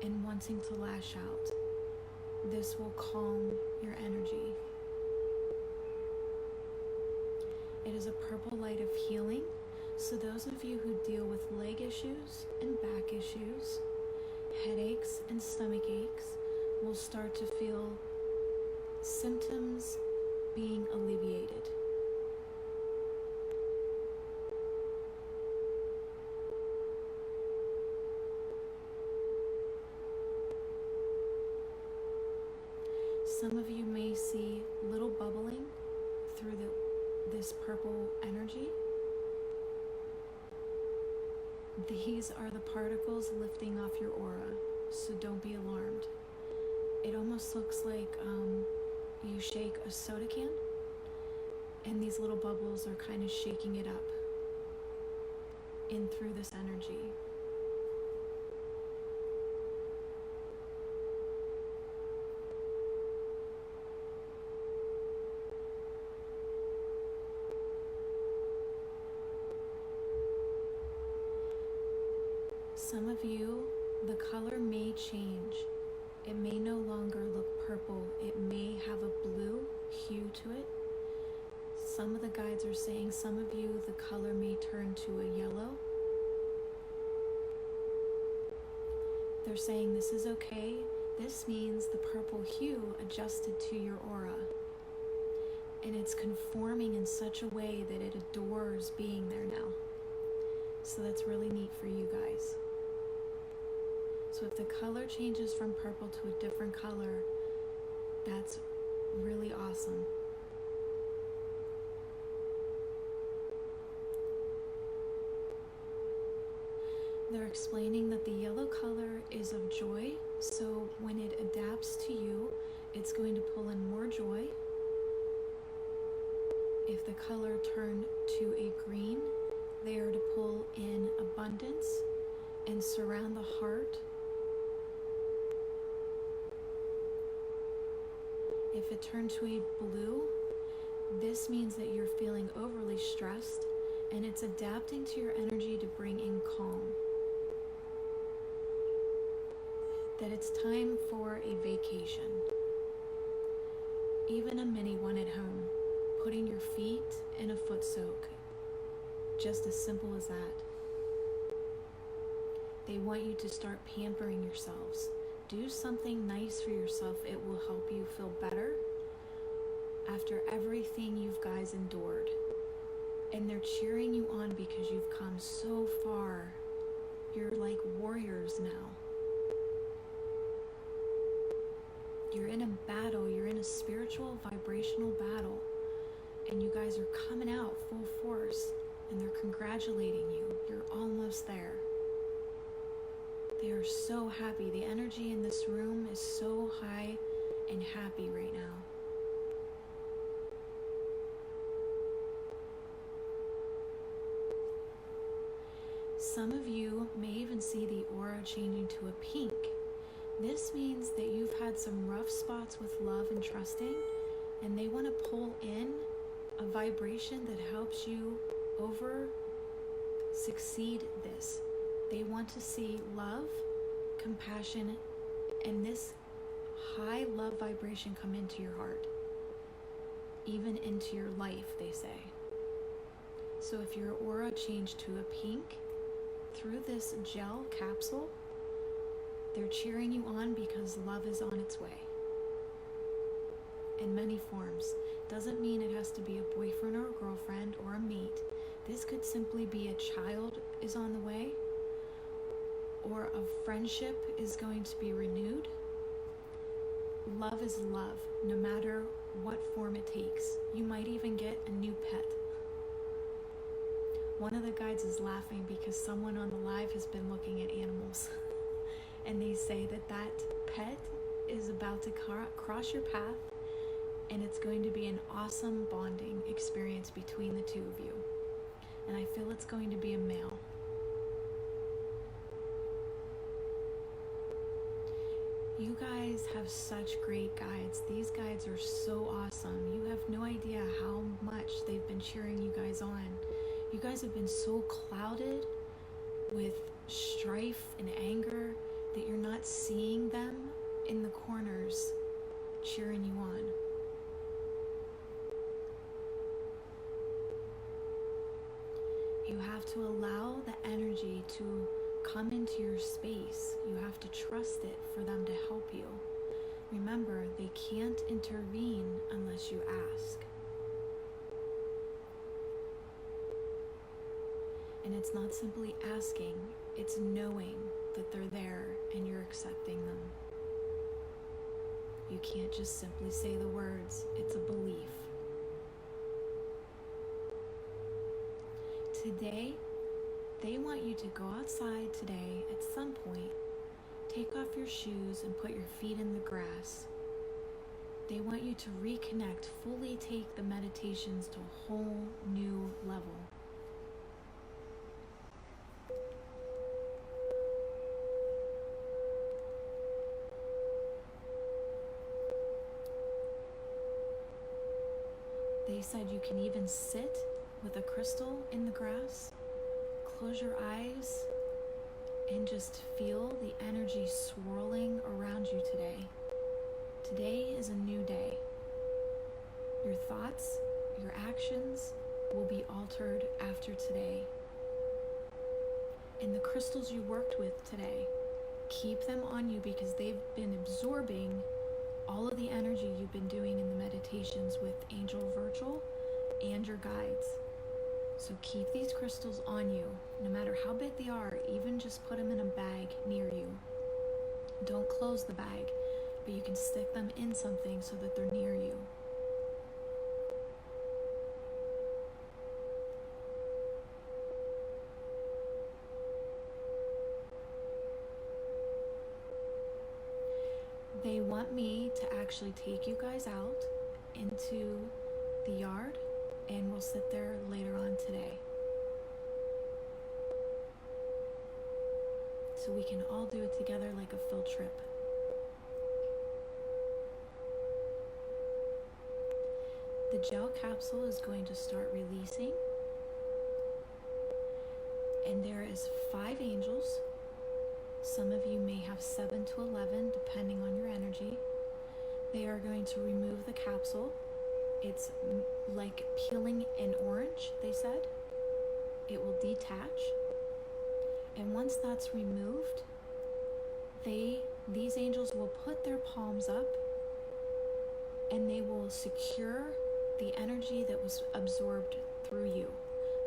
and wanting to lash out. This will calm your energy. It is a purple light of healing, so those of you who deal with leg issues and back issues, headaches and stomach aches, will start to feel symptoms being alleviated. Some of you may see little bubbling through this purple energy. These are the particles lifting off your aura, so don't be alarmed. It almost looks like you shake a soda can, and these little bubbles are kind of shaking it up in through this energy. Some of you, the color may change. It may no longer look purple. It may have a blue hue to it. Some of the guides are saying some of you, the color may turn to a yellow. They're saying this is okay. This means the purple hue adjusted to your aura. And it's conforming in such a way that it adores being there now. So that's really neat for you guys. So if the color changes from purple to a different color, that's really awesome. They're explaining that the yellow color is of joy, so when it adapts to you, it's going to pull in more joy. If the color turned to a green, they are to pull in abundance and surround the heart. If it turned to a blue, this means that you're feeling overly stressed and it's adapting to your energy to bring in calm. That it's time for a vacation, even a mini one at home, putting your feet in a foot soak, just as simple as that. They want you to start pampering yourselves. Do something nice for yourself. It will help you feel better after everything you guys endured. And they're cheering you on because you've come so far. You're like warriors now. You're in a battle, you're in a spiritual, vibrational battle, and you guys are coming out full force, and they're congratulating you. You're almost there. They are so happy. The energy in this room is so high and happy right now. Some of you may even see the aura changing to a pink. This means that you've had some rough spots with love and trusting, and they want to pull in a vibration that helps you succeed this. They want to see love, compassion, and this high love vibration come into your heart, even into your life, they say. So if your aura changed to a pink through this gel capsule, they're cheering you on because love is on its way. In many forms. Doesn't mean it has to be a boyfriend or a girlfriend or a mate. This could simply be a child is on the way, or a friendship is going to be renewed. Love is love, no matter what form it takes. You might even get a new pet. One of the guides is laughing because someone on the live has been looking at animals. And they say that that pet is about to cross your path, and it's going to be an awesome bonding experience between the two of you. And I feel it's going to be a male. You guys have such great guides. These guides are so awesome. You have no idea how much they've been cheering you guys on. You guys have been so clouded with strife and anger that you're not seeing them in the corners cheering you on. You have to allow the energy to come into your space. You have to trust it for them to help you. Remember, they can't intervene unless you ask. And it's not simply asking, it's knowing that they're there and you're accepting them. You can't just simply say the words, it's a belief. Today, they want you to go outside today at some point, take off your shoes and put your feet in the grass. They want you to reconnect, fully take the meditations to a whole new level. They said you can even sit with a crystal in the grass, close your eyes, and just feel the energy swirling around you today. Today is a new day. Your thoughts, your actions will be altered after today. And the crystals you worked with today, keep them on you because they've been absorbing all of the energy you've been doing in the meditations with Angel Virtual and your guides. So keep these crystals on you, no matter how big they are, even just put them in a bag near you. Don't close the bag but you can stick them in something so that they're near you. They want me to actually take you guys out into the yard, and we'll sit there later on today. So we can all do it together like a field trip. The gel capsule is going to start releasing, and there is 5 angels. Some of you may have 7 to 11 depending on your energy. They are going to remove the capsule. It's like peeling an orange, they said. It will detach. And once that's removed, these angels will put their palms up, and they will secure the energy that was absorbed through you.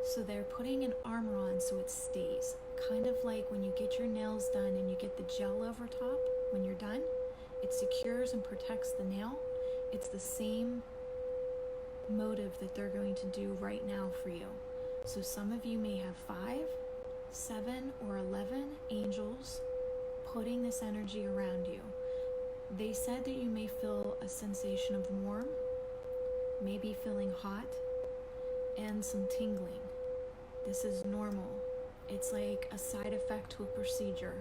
So they're putting an armor on so it stays. Kind of like when you get your nails done and you get the gel over top when you're done. It secures and protects the nail. It's the same motive that they're going to do right now for you. So some of you may have 5, 7, or 11 angels putting this energy around you. They said that you may feel a sensation of warm, maybe feeling hot, and some tingling. This is normal. It's like a side effect to a procedure.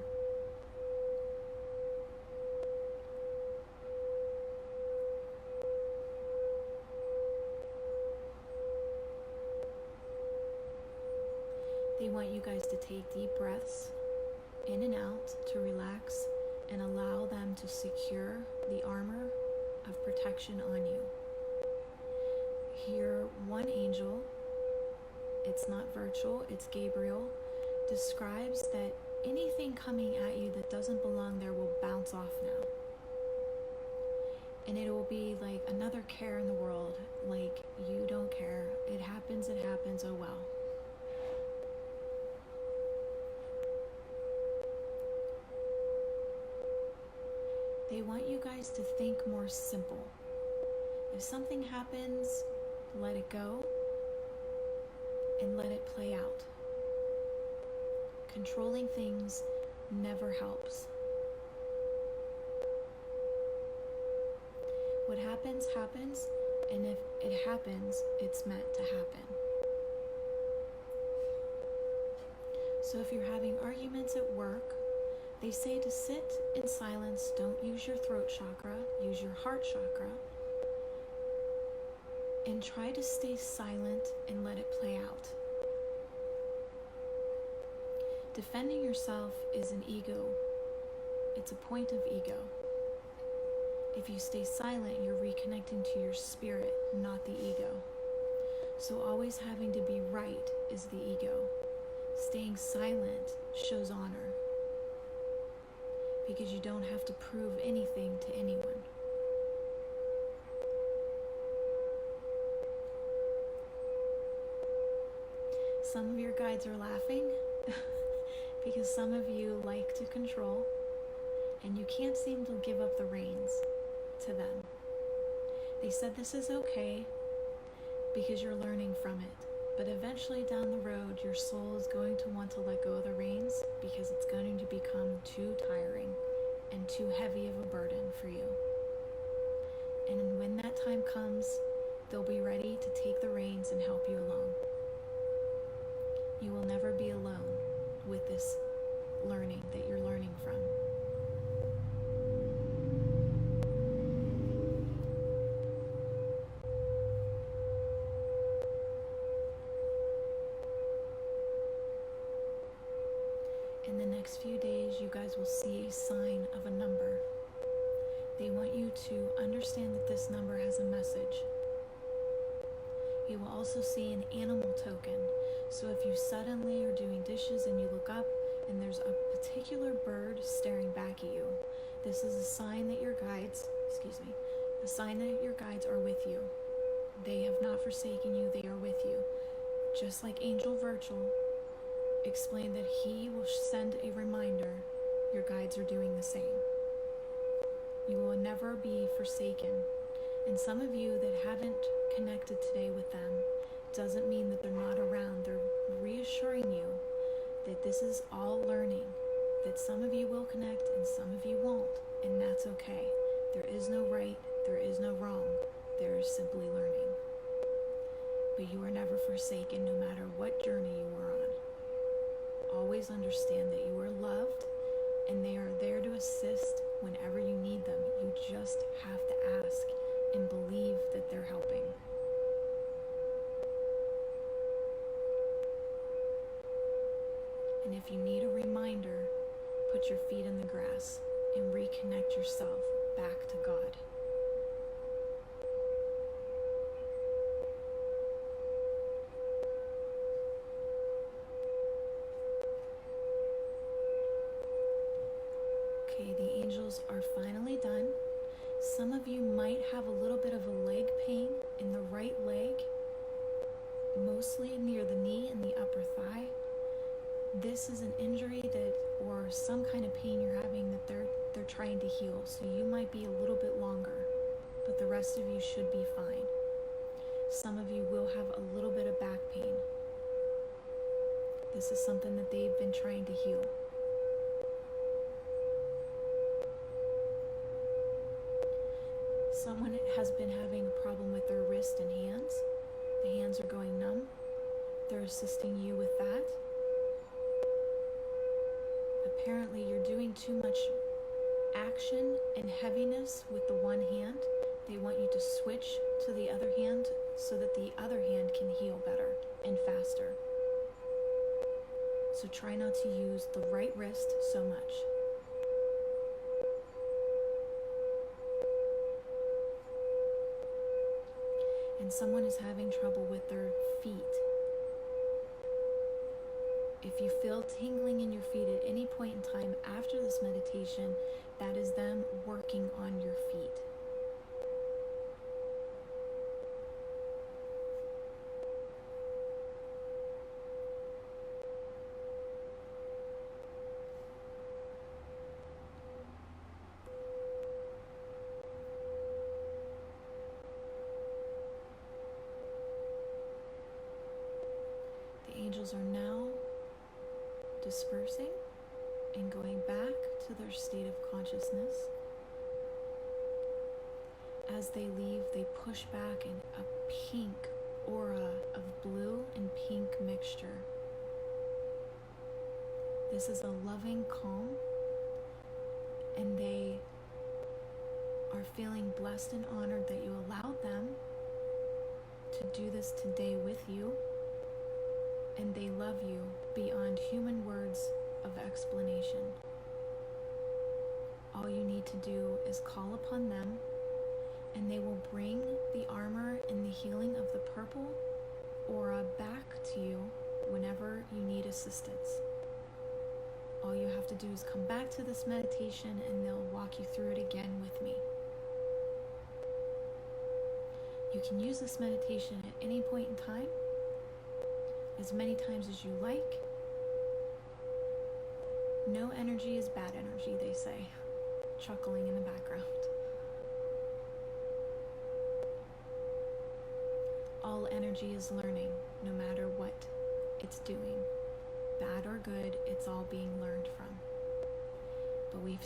They want you guys to take deep breaths in and out to relax and allow them to secure the armor of protection on you. Here, one angel, it's not virtual, it's Gabriel, describes that anything coming at you that doesn't belong there will bounce off now. And it will be like another care in the world, like you don't care. It happens, oh well. They want you guys to think more simple. If something happens, let it go and let it play out. Controlling things never helps. What happens, happens, and if it happens, it's meant to happen. So if you're having arguments at work, they say to sit in silence, don't use your throat chakra, use your heart chakra, and try to stay silent and let it play out. Defending yourself is an ego. It's a point of ego. If you stay silent, you're reconnecting to your spirit, not the ego. So always having to be right is the ego. Staying silent shows honor, because you don't have to prove anything to anyone. Some of your guides are laughing because some of you like to control and you can't seem to give up the reins to them. They said this is okay because you're learning from it, but eventually down the road your soul is going to want to let go of the reins because it's going to become too tiring and too heavy of a burden for you. And when that time comes, they'll be ready to take the reins and help you along. You will never be alone with this learning that you're learning from. In the next few days, you guys will see a sign of a number. They want you to understand that this number has a message. You will also see an animal token. So if you suddenly are doing dishes and you look up and there's a particular bird staring back at you, this is a sign that your guides, a sign that your guides are with you. They have not forsaken you, they are with you. Just like Angel Virtual explained that he will send a reminder, your guides are doing the same. You will never be forsaken. And some of you that haven't connected today with them doesn't mean that they're not around. They're reassuring you that this is all learning, that some of you will connect and some of you won't, and that's okay. There is no right, there is no wrong. There is simply learning. But you are never forsaken, no matter what journey you are on. Always understand that you are loved and they are there to assist whenever you need them. You just have to ask and believe that they're helping. And if you need a reminder, put your feet in the grass and reconnect yourself back to God. Okay, the angels are finally done. Some of you might have a little bit of a leg pain in the right leg, mostly near the knee and the upper thigh. This is an injury that, or some kind of pain you're having that they're trying to heal. So you might be a little bit longer, but the rest of you should be fine. Some of you will have a little bit of back pain. This is something that they've been trying to heal. Someone has been having a problem with their wrist and hands. The hands are going numb. They're assisting you with that. Apparently you're doing too much action and heaviness with the one hand. They want you to switch to the other hand so that the other hand can heal better and faster. So try not to use the right wrist so much. And someone is having trouble with their feet. If you feel tingling in your feet at any point in time after this meditation, that is them working on your feet. The angels are now dispersing and going back to their state of consciousness. As they leave, they push back in a pink aura of blue and pink mixture. This is a loving calm, and they are feeling blessed and honored that you allowed them to do this today with you. And they love you beyond human words of explanation. All you need to do is call upon them, and they will bring the armor and the healing of the purple aura back to you whenever you need assistance. All you have to do is come back to this meditation, and they'll walk you through it again with me. You can use this meditation at any point in time, as many times as you like. No energy is bad energy, they say, chuckling in the background. All energy is learning, no matter what it's doing. Bad or good, it's all being learned from. But we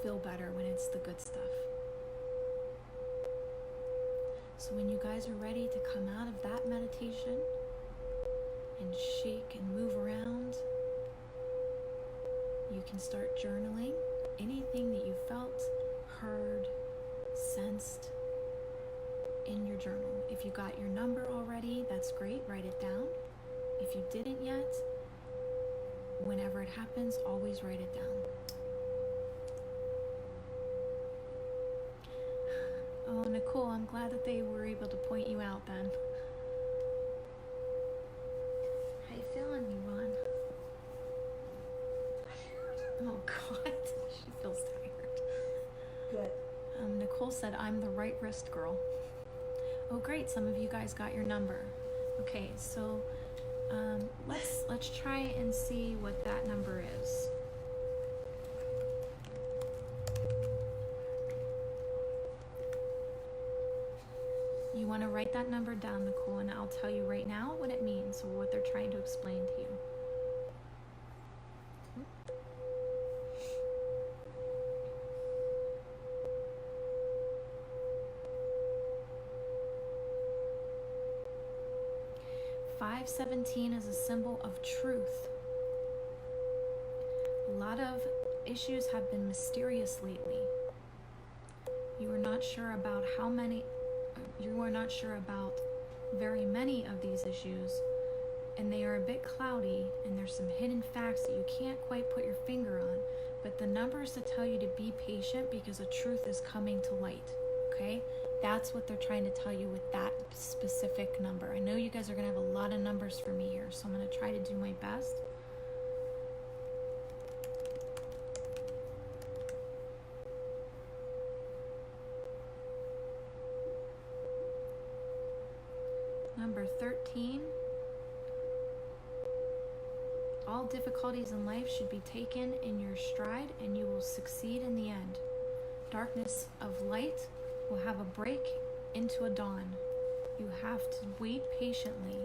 feel better when it's the good stuff. So when you guys are ready to come out of that meditation and shake and move around, you can start journaling anything that you felt, heard, sensed in your journal. If you got your number already, that's great, write it down. If you didn't yet, whenever it happens, always write it down. Oh, Nicole, I'm glad that they were able to point you out then. How you feeling, Yvonne? Oh, God. She feels tired. Good. Nicole said, I'm the right wrist girl. Oh, great. Some of you guys got your number. Okay, so let's try and see what that number is. want to write that number down, Nicole, and I'll tell you right now what it means or what they're trying to explain to you. 517 is a symbol of truth. A lot of issues have been mysterious lately. You are not sure about very many of these issues, and they are a bit cloudy, and there's some hidden facts that you can't quite put your finger on, but the numbers to tell you to be patient because the truth is coming to light. Okay? That's what they're trying to tell you with that specific number. I know you guys are going to have a lot of numbers for me here, so I'm going to try to do my best. Number 13. All difficulties in life should be taken in your stride, and you will succeed in the end. Darkness of light will have a break into a dawn. You have to wait patiently.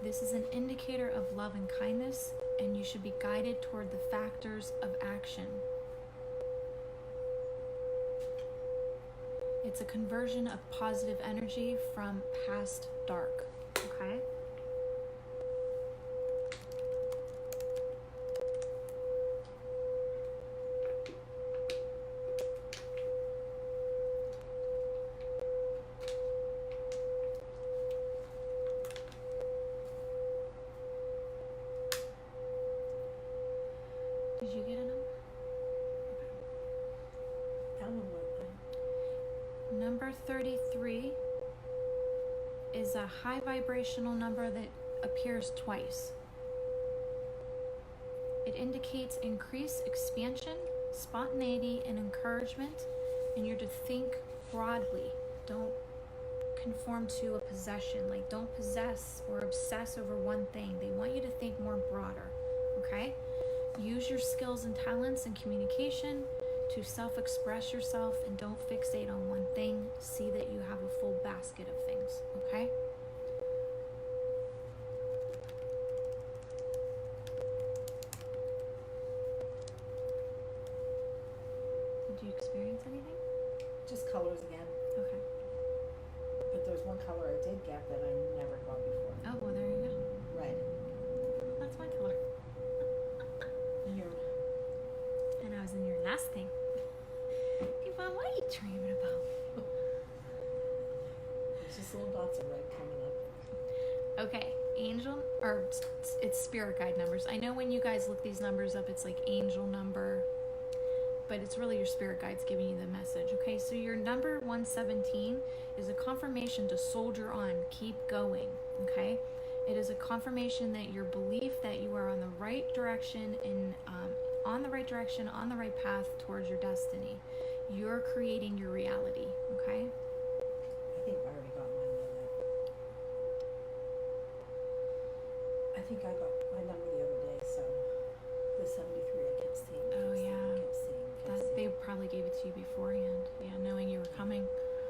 This is an indicator of love and kindness, and you should be guided toward the factors of action. It's a conversion of positive energy from past dark. Okay? Did you get a number? That one went. Number 33 is a high vibrational number that appears twice. It indicates increased expansion, spontaneity, and encouragement, and you're to think broadly. Don't conform to a possession. Like, don't possess or obsess over one thing. They want you to think more broader, okay? Use your skills and talents in communication to self-express yourself, and don't fixate on one thing. See that you have a full basket of things, okay? Did you experience anything? Just colors again. Okay. But there's one color I did get that I never got before. Oh, well, there you go. Red. That's my color. Here. And I was in your last thing. Yvonne, what are you dreaming about? There's just little dots of red coming up. Okay, it's spirit guide numbers. I know when you guys look these numbers up, it's like angel number, but it's really your spirit guides giving you the message. Okay, so your number 117 is a confirmation to soldier on, keep going. Okay, it is a confirmation that your belief that you are on the right direction and on the right path towards your destiny. You're creating your reality. Okay. I think I already got mine though. I think I got my number the other day, so the 73 I kept seeing. Oh yeah. Kept seeing. They probably gave it to you beforehand. Yeah, knowing you were coming.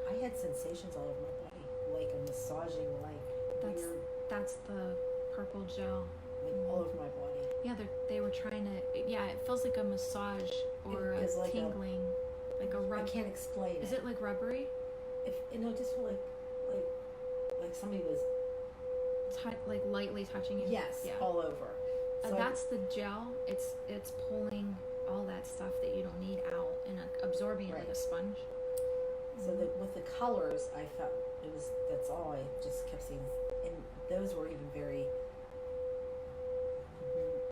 I had sensations all over my body, like a massaging, like weird. That's the purple gel. Like all over my body. Yeah, they were trying to. Yeah, it feels like a massage or a like tingling, like a rub. I can't explain it. Is it like rubbery? Just feel like somebody was like lightly touching you. Yes, yeah, all over. So that's the gel. It's pulling all that stuff that you don't need out and absorbing it like a sponge. So that with the colors, I felt that's all I just kept seeing, and those were even very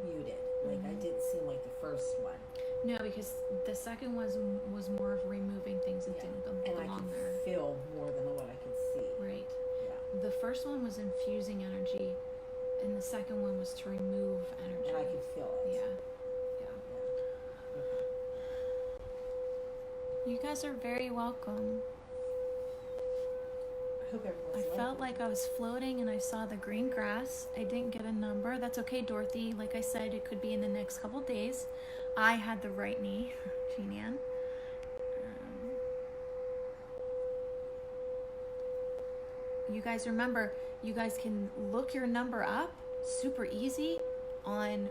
muted. Like I didn't seem like the first one. No, because the second one was more of removing things that didn't belong there. And I could feel more than what I could see. Right. Yeah. The first one was infusing energy, and the second one was to remove energy. And I could feel it. Yeah. Okay. You guys are very welcome. I hope everyone's I felt like I was floating and I saw the green grass. I didn't get a number. That's okay, Dorothy. Like I said, it could be in the next couple days. I had the right knee, Jean Ann. you guys remember, you guys can look your number up super easy on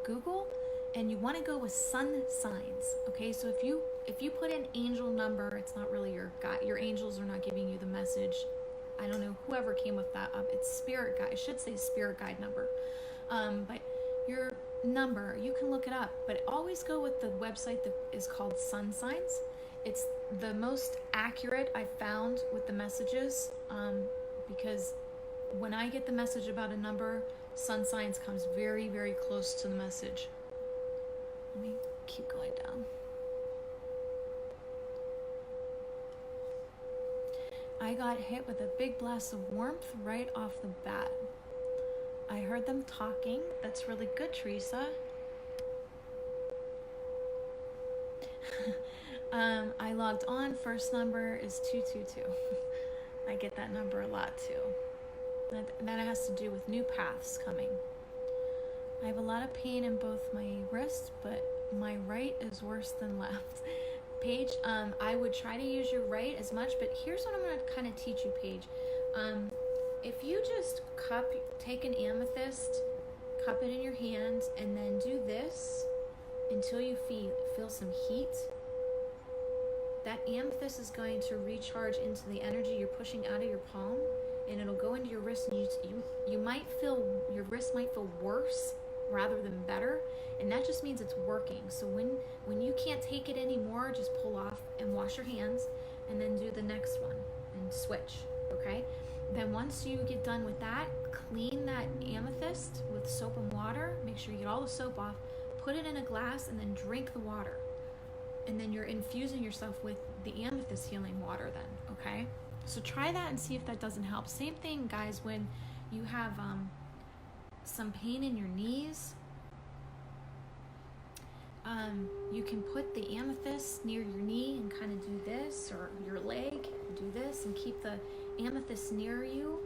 Google, and you want to go with sun signs. Okay, so if you put in angel number, it's not really your guide. Your angels are not giving you the message. I don't know whoever came with that up. It's spirit guide. I should say spirit guide number. But your number, you can look it up, but always go with the website that is called Sun Signs. It's the most accurate I've found with the messages, because when I get the message about a number, Sun Signs comes very, very close to the message. Let me keep going down. I got hit with a big blast of warmth right off the bat. I heard them talking. That's really good, Teresa. I logged on. First number is 222. I get that number a lot too. That has to do with new paths coming. I have a lot of pain in both my wrists, but my right is worse than left. Paige, I would try to use your right as much, but here's what I'm going to kind of teach you, Paige. If you just take an amethyst, cup it in your hands, and then do this until you feel some heat, that amethyst is going to recharge into the energy you're pushing out of your palm, and it'll go into your wrist, and you might feel, your wrist might feel worse rather than better, and that just means it's working. So when you can't take it anymore, just pull off and wash your hands, and then do the next one and switch. Okay, then once you get done with that, clean that amethyst with soap and water. Make sure you get all the soap off, put it in a glass, and then drink the water, and then you're infusing yourself with the amethyst healing water then. Okay, so try that and see if that doesn't help. Same thing, guys, when you have some pain in your knees, you can put the amethyst near your knee and kind of do this, or your leg, do this, and keep the amethyst near you.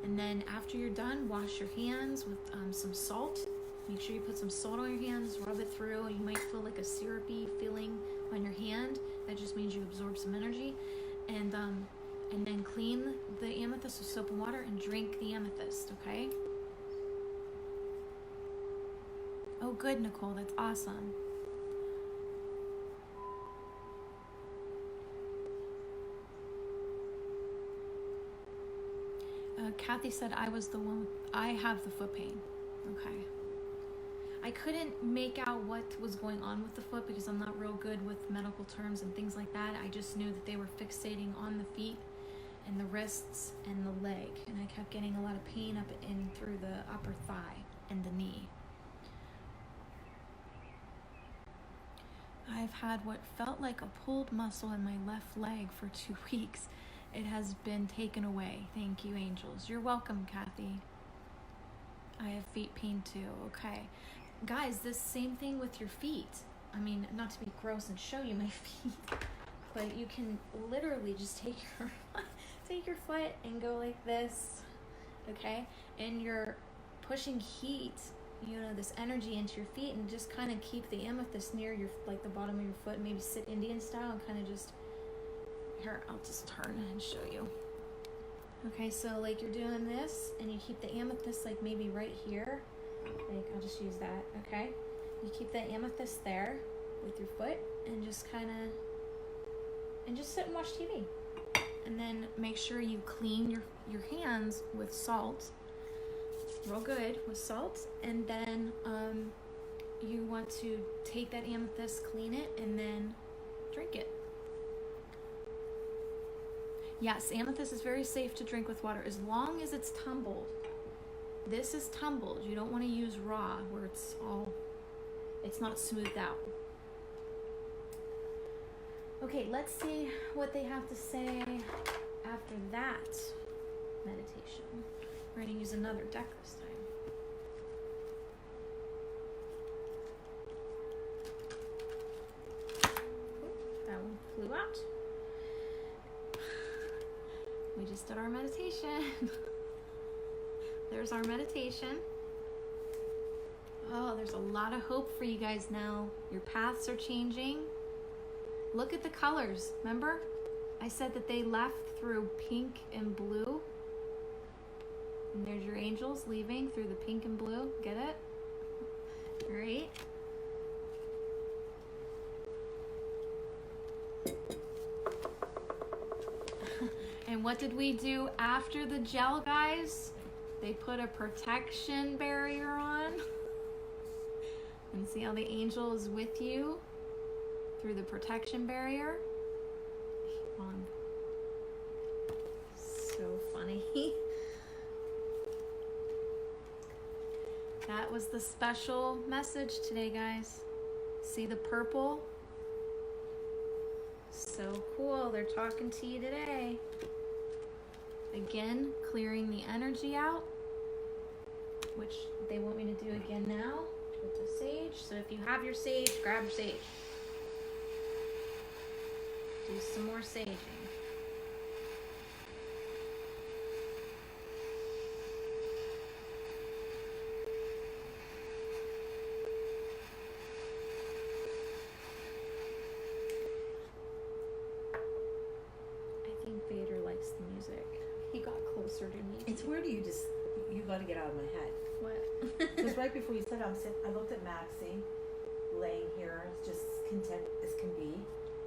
And then after you're done, wash your hands with some salt. Make sure you put some salt on your hands, rub it through. You might feel like a syrupy feeling on your hand. That just means you absorb some energy. And then clean the amethyst with soap and water and drink the amethyst, okay? Oh, good, Nicole. That's awesome. Kathy said I was the one. I have the foot pain. Okay. I couldn't make out what was going on with the foot because I'm not real good with medical terms and things like that. I just knew that they were fixating on the feet and the wrists and the leg. And I kept getting a lot of pain up in through the upper thigh and the knee. I've had what felt like a pulled muscle in my left leg for 2 weeks. It has been taken away. Thank you, angels. You're welcome, Kathy. I have feet pain too. Okay. Guys, this same thing with your feet. I mean, not to be gross and show you my feet, but you can literally just take your foot and go like this, okay? And you're pushing heat, this energy into your feet, and just kind of keep the amethyst near your, like the bottom of your foot. Maybe sit Indian style and kind of just, here, I'll just turn and show you. Okay, so like you're doing this, and you keep the amethyst like maybe right here. Like, I'll just use that, okay? You keep the amethyst there with your foot, and just kind of, and just sit and watch TV. And then make sure you clean your hands with salt, real good with salt. And then you want to take that amethyst, clean it, and then drink it. Yes, amethyst is very safe to drink with water as long as it's tumbled. This is tumbled. You don't want to use raw where it's not smoothed out. Okay, let's see what they have to say after that meditation. We're going to use another deck this time. That one flew out. We just did our meditation. There's our meditation. Oh, there's a lot of hope for you guys now. Your paths are changing. Look at the colors. Remember? I said that they left through pink and blue. And there's your angels leaving through the pink and blue. Get it? All right. And what did we do after the gel, guys? They put a protection barrier on. And see how the angel is with you through the protection barrier? On. So funny. That was the special message today, guys. See the purple? So cool. They're talking to you today. Again, clearing the energy out, which they want me to do again now with the sage. So if you have your sage, grab your sage. Do some more saging. I think Vader likes the music. He got closer to me. It's weird you got to get out of my head. What? Because right before you said I looked at Maxie laying here, just content as can be.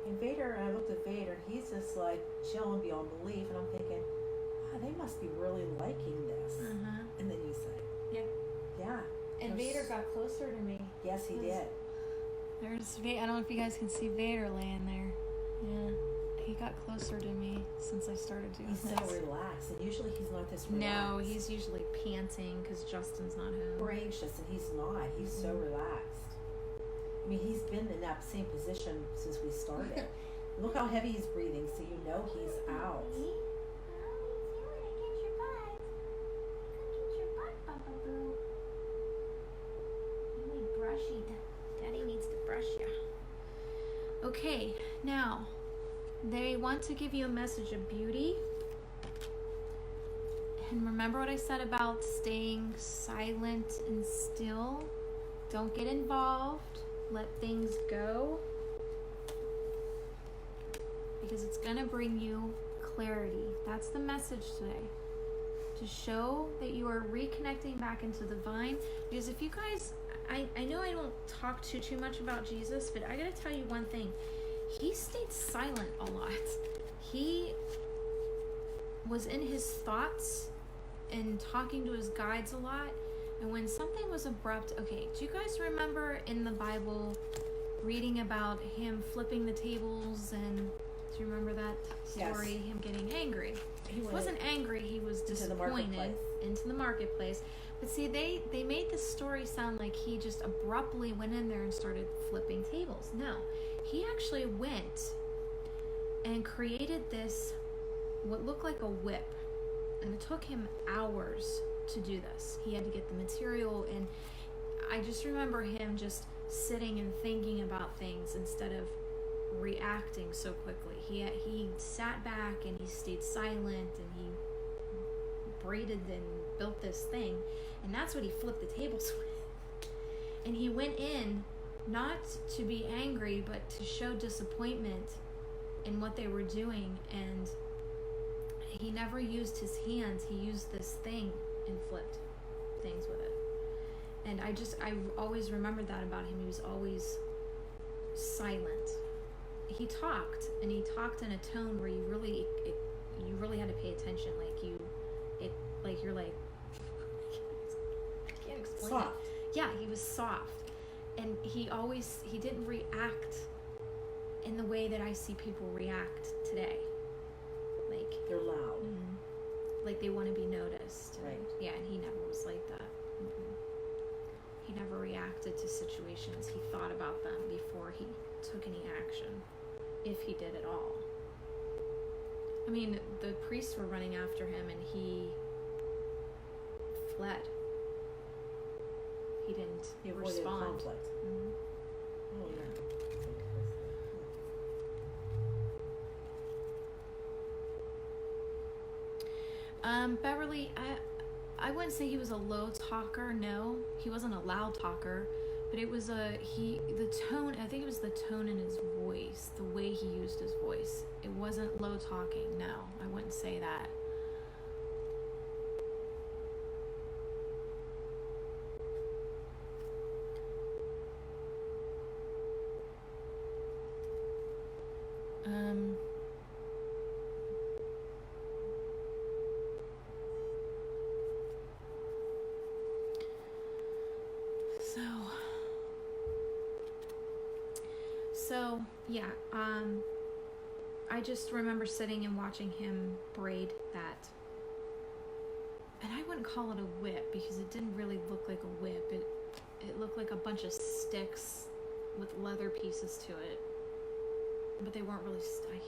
And Vader, and I looked at Vader, he's just like chilling beyond belief. And I'm thinking, wow, they must be really liking this. Uh-huh. And then you say, Yeah. yeah. And Vader got closer to me. Yes, he did. There's Vader. I don't know if you guys can see Vader laying there. Yeah. He got closer to me since I started doing He's this. so relaxed, and usually he's not this relaxed. No, he's usually panting because Justin's not home. Or anxious, and he's not. He's so relaxed. I mean, he's been in that same position since we started. Look how heavy he's breathing, so you know he's out. How are you doing? Get your butt. Get your butt, Papa Boo. You need brushy. Daddy needs to brush you. Okay, now they want to give you a message of beauty. And remember what I said about staying silent and still. Don't get involved. Let things go. Because it's going to bring you clarity. That's the message today. To show that you are reconnecting back into the divine. Because if you guys, I know I don't talk too much about Jesus, but I got to tell you one thing. He stayed silent a lot. He was in his thoughts and talking to his guides a lot. And when something was abrupt, okay, do you guys remember in the Bible reading about him flipping the tables? And do you remember that story? Yes. Him getting angry. He wasn't angry, he was disappointed into the marketplace. But see, they made the story sound like he just abruptly went in there and started flipping tables. No, he actually went and created this, what looked like a whip. And it took him hours to do this. He had to get the material, and I just remember him just sitting and thinking about things instead of reacting so quickly. He sat back and he stayed silent, and he braided and built this thing, and that's what he flipped the tables with. And he went in not to be angry, but to show disappointment in what they were doing. And he never used his hands. He used this thing and flipped things with it. And I always remembered that about him. He was always silent. He talked, and he talked in a tone where you really had to pay attention. You're like, I can't explain Soft. it. Yeah, he was soft. And he didn't react in the way that I see people react today. Like, They're loud. like they want to be noticed. Right. Yeah, and he never was like that. He never reacted to situations. He thought about them before he took any action, if he did at all. I mean, the priests were running after him, and he fled. He didn't avoided respond. conflict. Oh, yeah. Beverly, I wouldn't say he was a low talker. No, he wasn't a loud talker, but it was the tone. I think it was the tone in his voice, the way he used his voice. It wasn't low talking. No, I wouldn't say that. yeah, I just remember sitting and watching him braid that. And I wouldn't call it a whip because it didn't really look like a whip. It looked like a bunch of sticks with leather pieces to it. But they weren't really I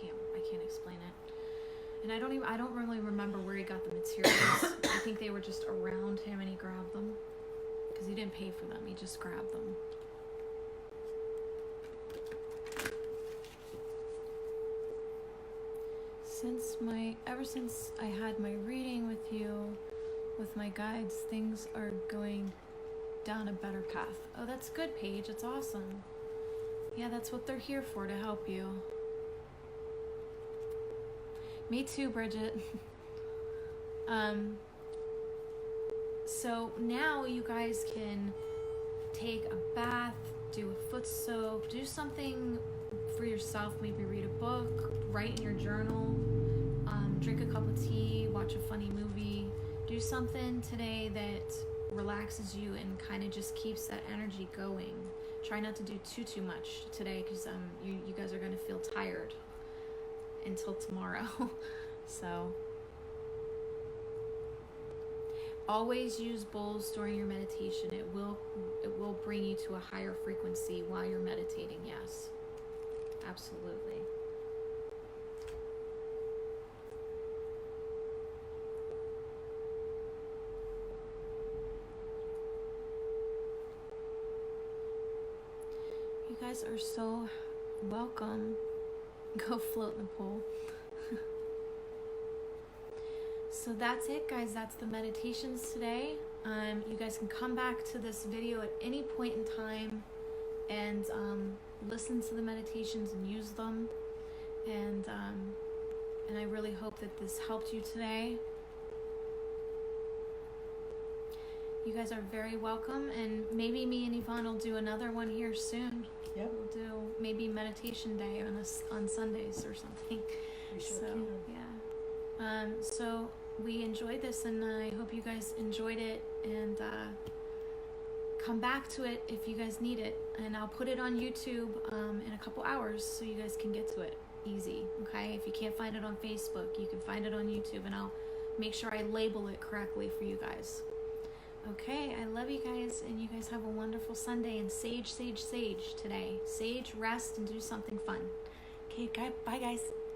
can't explain it. And I don't really remember where he got the materials. I think they were just around him and he grabbed them. Because he didn't pay for them, he just grabbed them. Ever since I had my reading with you, with my guides, things are going down a better path. Oh, that's good, Paige. It's awesome. Yeah, that's what they're here for, to help you. Me too, Bridget. So now you guys can take a bath, do a foot soak, do something for yourself, maybe read a book, write in your journal, drink a cup of tea, watch a funny movie, do something today that relaxes you and kind of just keeps that energy going. Try not to do too much today because you guys are going to feel tired until tomorrow. So always use bowls during your meditation. It will bring you to a higher frequency while you're meditating. Yes, absolutely. You guys are so welcome. Go float in the pool. So that's it, guys. That's the meditations today. You guys can come back to this video at any point in time and listen to the meditations and use them. And I really hope that this helped you today. You guys are very welcome, and maybe me and Yvonne will do another one here soon. Yep. We'll do maybe meditation day on Sundays or something. We sure can. Yeah. So we enjoyed this, and I hope you guys enjoyed it, and come back to it if you guys need it. And I'll put it on YouTube in a couple hours so you guys can get to it easy. Okay? If you can't find it on Facebook, you can find it on YouTube, and I'll make sure I label it correctly for you guys. Okay, I love you guys, and you guys have a wonderful Sunday, and sage today. Sage, rest, and do something fun. Okay, bye guys.